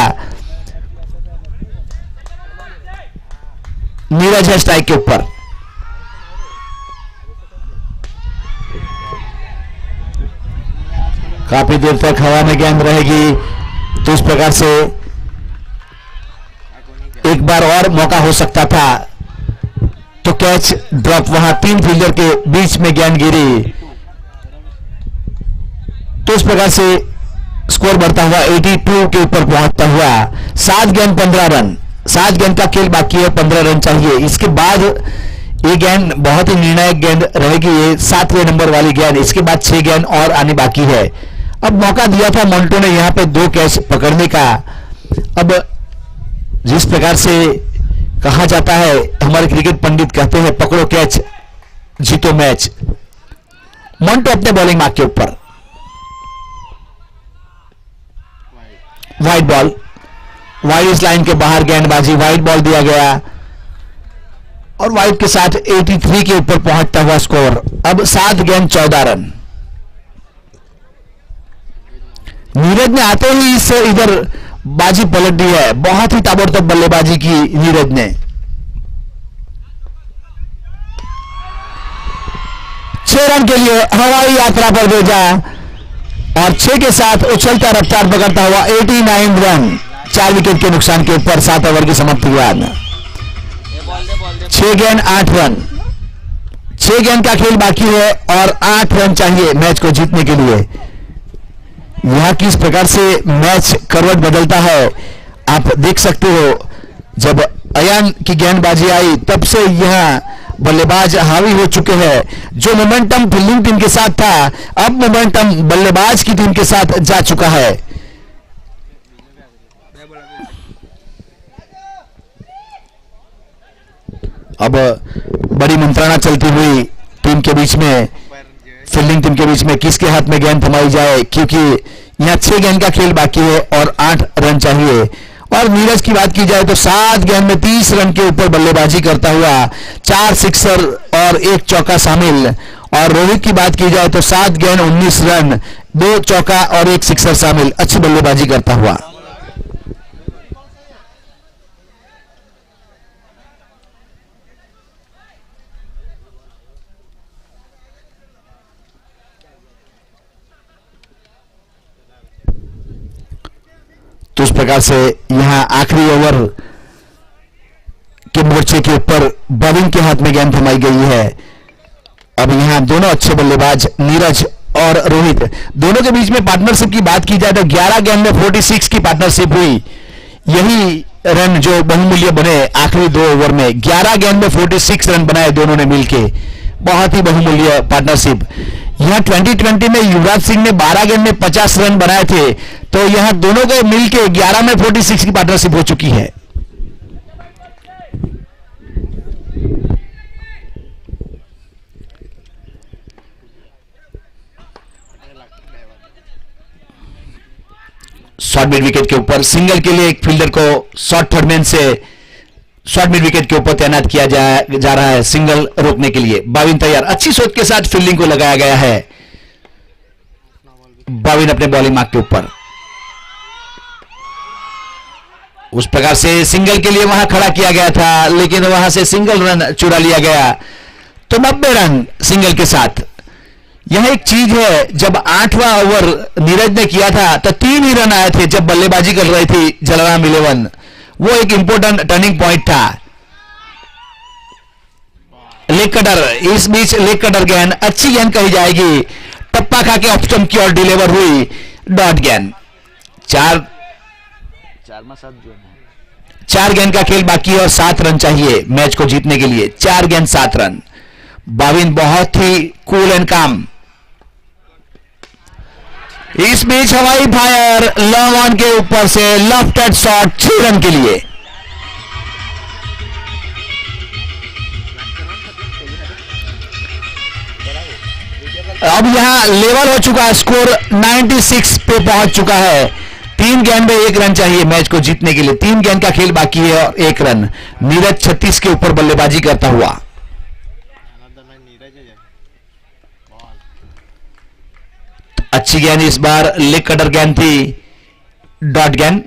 नीरज है स्ट्राइक के ऊपर। काफी देर तक हवा में गेंद रहेगी, तो इस प्रकार से एक बार और मौका हो सकता था। तो कैच ड्रॉप, वहां 3 फील्डर के बीच में गेंद गिरी। तो इस प्रकार से स्कोर बढ़ता हुआ 82 के ऊपर पहुंचता हुआ। 7 गेंद 15 रन, 7 गेंद का खेल बाकी है, 15 रन चाहिए। इसके बाद ये गेंद बहुत ही निर्णायक गेंद रहेगी, ये 7वें नंबर वाली गेंद। इसके बाद 6 गेंद और आने बाकी है। अब मौका दिया था मोंटो ने यहां पे 2 कैच पकड़ने का। अब जिस प्रकार से कहा जाता है, हमारे क्रिकेट पंडित कहते हैं, पकड़ो कैच जीतो मैच। मोंटो अपने बॉलिंग मार्क के ऊपर। वाइड बॉल, वाइड इस लाइन के बाहर गेंदबाजी, वाइड बॉल दिया गया और वाइड के साथ 83 के ऊपर पहुंचता हुआ स्कोर। अब 7 गेंद 14 रन। नीरज ने आते ही इस इधर बाजी पलट दी है। बहुत ही ताबड़तोड़ बल्लेबाजी की नीरज ने। 6 रन के लिए हवाई यात्रा पर भेजा और 6 के साथ उछलता रफ्तार पकड़ता हुआ 89 रन 4 विकेट के नुकसान के ऊपर 7 ओवर की समाप्ति के बाद 6 गेंद 8 रन। 6 गेंद का खेल बाकी है और 8 रन चाहिए मैच को जीतने के लिए। यहां किस प्रकार से मैच करवट बदलता है आप देख सकते हो। जब अयान की गेंदबाजी आई तब से यहां बल्लेबाज हावी हो चुके हैं। जो मोमेंटम फील्डिंग टीम के साथ था, अब मोमेंटम बल्लेबाज की टीम के साथ जा चुका है। अब बड़ी मंत्रणा चलती हुई टीम के बीच में, फील्डिंग टीम के बीच में, किसके हाथ में गेंद थमाई जाए, क्योंकि यहां 6 गेंद का खेल बाकी है और 8 रन चाहिए। और नीरज की बात की जाए तो 7 गेंद में 30 रन के ऊपर बल्लेबाजी करता हुआ 4 सिक्सर और 1 चौका शामिल। और रोहित की बात की जाए तो 7 गेंद 19 रन, 2 चौका और 1 सिक्सर शामिल। अच्छी बल्लेबाजी करता हुआ। तो इस प्रकार से यहां आखिरी ओवर के मोर्चे के ऊपर बॉलिंग के हाथ में गेंद थमाई गई है। अब यहां दोनों अच्छे बल्लेबाज नीरज और रोहित, दोनों के बीच में पार्टनरशिप की बात की जाए तो 11 गेंद में 46 की पार्टनरशिप हुई। यही रन जो बहुमूल्य बने आखिरी 2 ओवर में। 11 गेंद में 46 रन बनाए दोनों ने मिलके, बहुत ही बहुमूल्य पार्टनरशिप। यहां 2020 में युवराज सिंह ने 12 गेंद में 50 रन बनाए थे, तो यहां दोनों के मिलके 11 में 46 की पार्टनरशिप हो चुकी है। शॉर्ट मिड विकेट के ऊपर सिंगल के लिए एक फील्डर को शॉर्ट थर्डमैन से शॉर्ट मिड विकेट के ऊपर तैनात किया जा रहा है सिंगल रोकने के लिए। बाविन तैयार, अच्छी सोच के साथ फील्डिंग को लगाया गया है। बाविन अपने बॉलिंग मार्क के ऊपर, उस प्रकार से सिंगल के लिए वहां खड़ा किया गया था, लेकिन वहां से सिंगल रन चुरा लिया गया। तो 90 रन सिंगल के साथ। यह एक चीज है, जब 8वां ओवर नीरज ने किया था तो 3 ही रन आए थे जब बल्लेबाजी कर रही थी जलाराम 11। वो एक इंपॉर्टेंट टर्निंग पॉइंट था। लेग कटर, इस बीच लेग कटर गेंद, अच्छी गेंद कही जाएगी, टप्पा खा के ऑफ स्टंप की ओर डिलीवर हुई, डॉट गेंद। 4 गेंद का खेल बाकी है और 7 रन चाहिए मैच को जीतने के लिए। 4 गेंद 7 रन। बाविन बहुत ही कूल एंड काम। इस बीच हवाई फायर लॉन्ग ऑन के ऊपर से लेफ्ट हैंड शॉट 6 रन के लिए। अब यहां लेवल हो चुका है, स्कोर 96 पे पहुंच चुका है। 3 गेंद में 1 रन चाहिए मैच को जीतने के लिए। 3 गेंद का खेल बाकी है और 1 रन। नीरज 36 के ऊपर बल्लेबाजी करता हुआ। अच्छी गेंद इस बार लेग कटर गेंद थी, डॉट गेंद।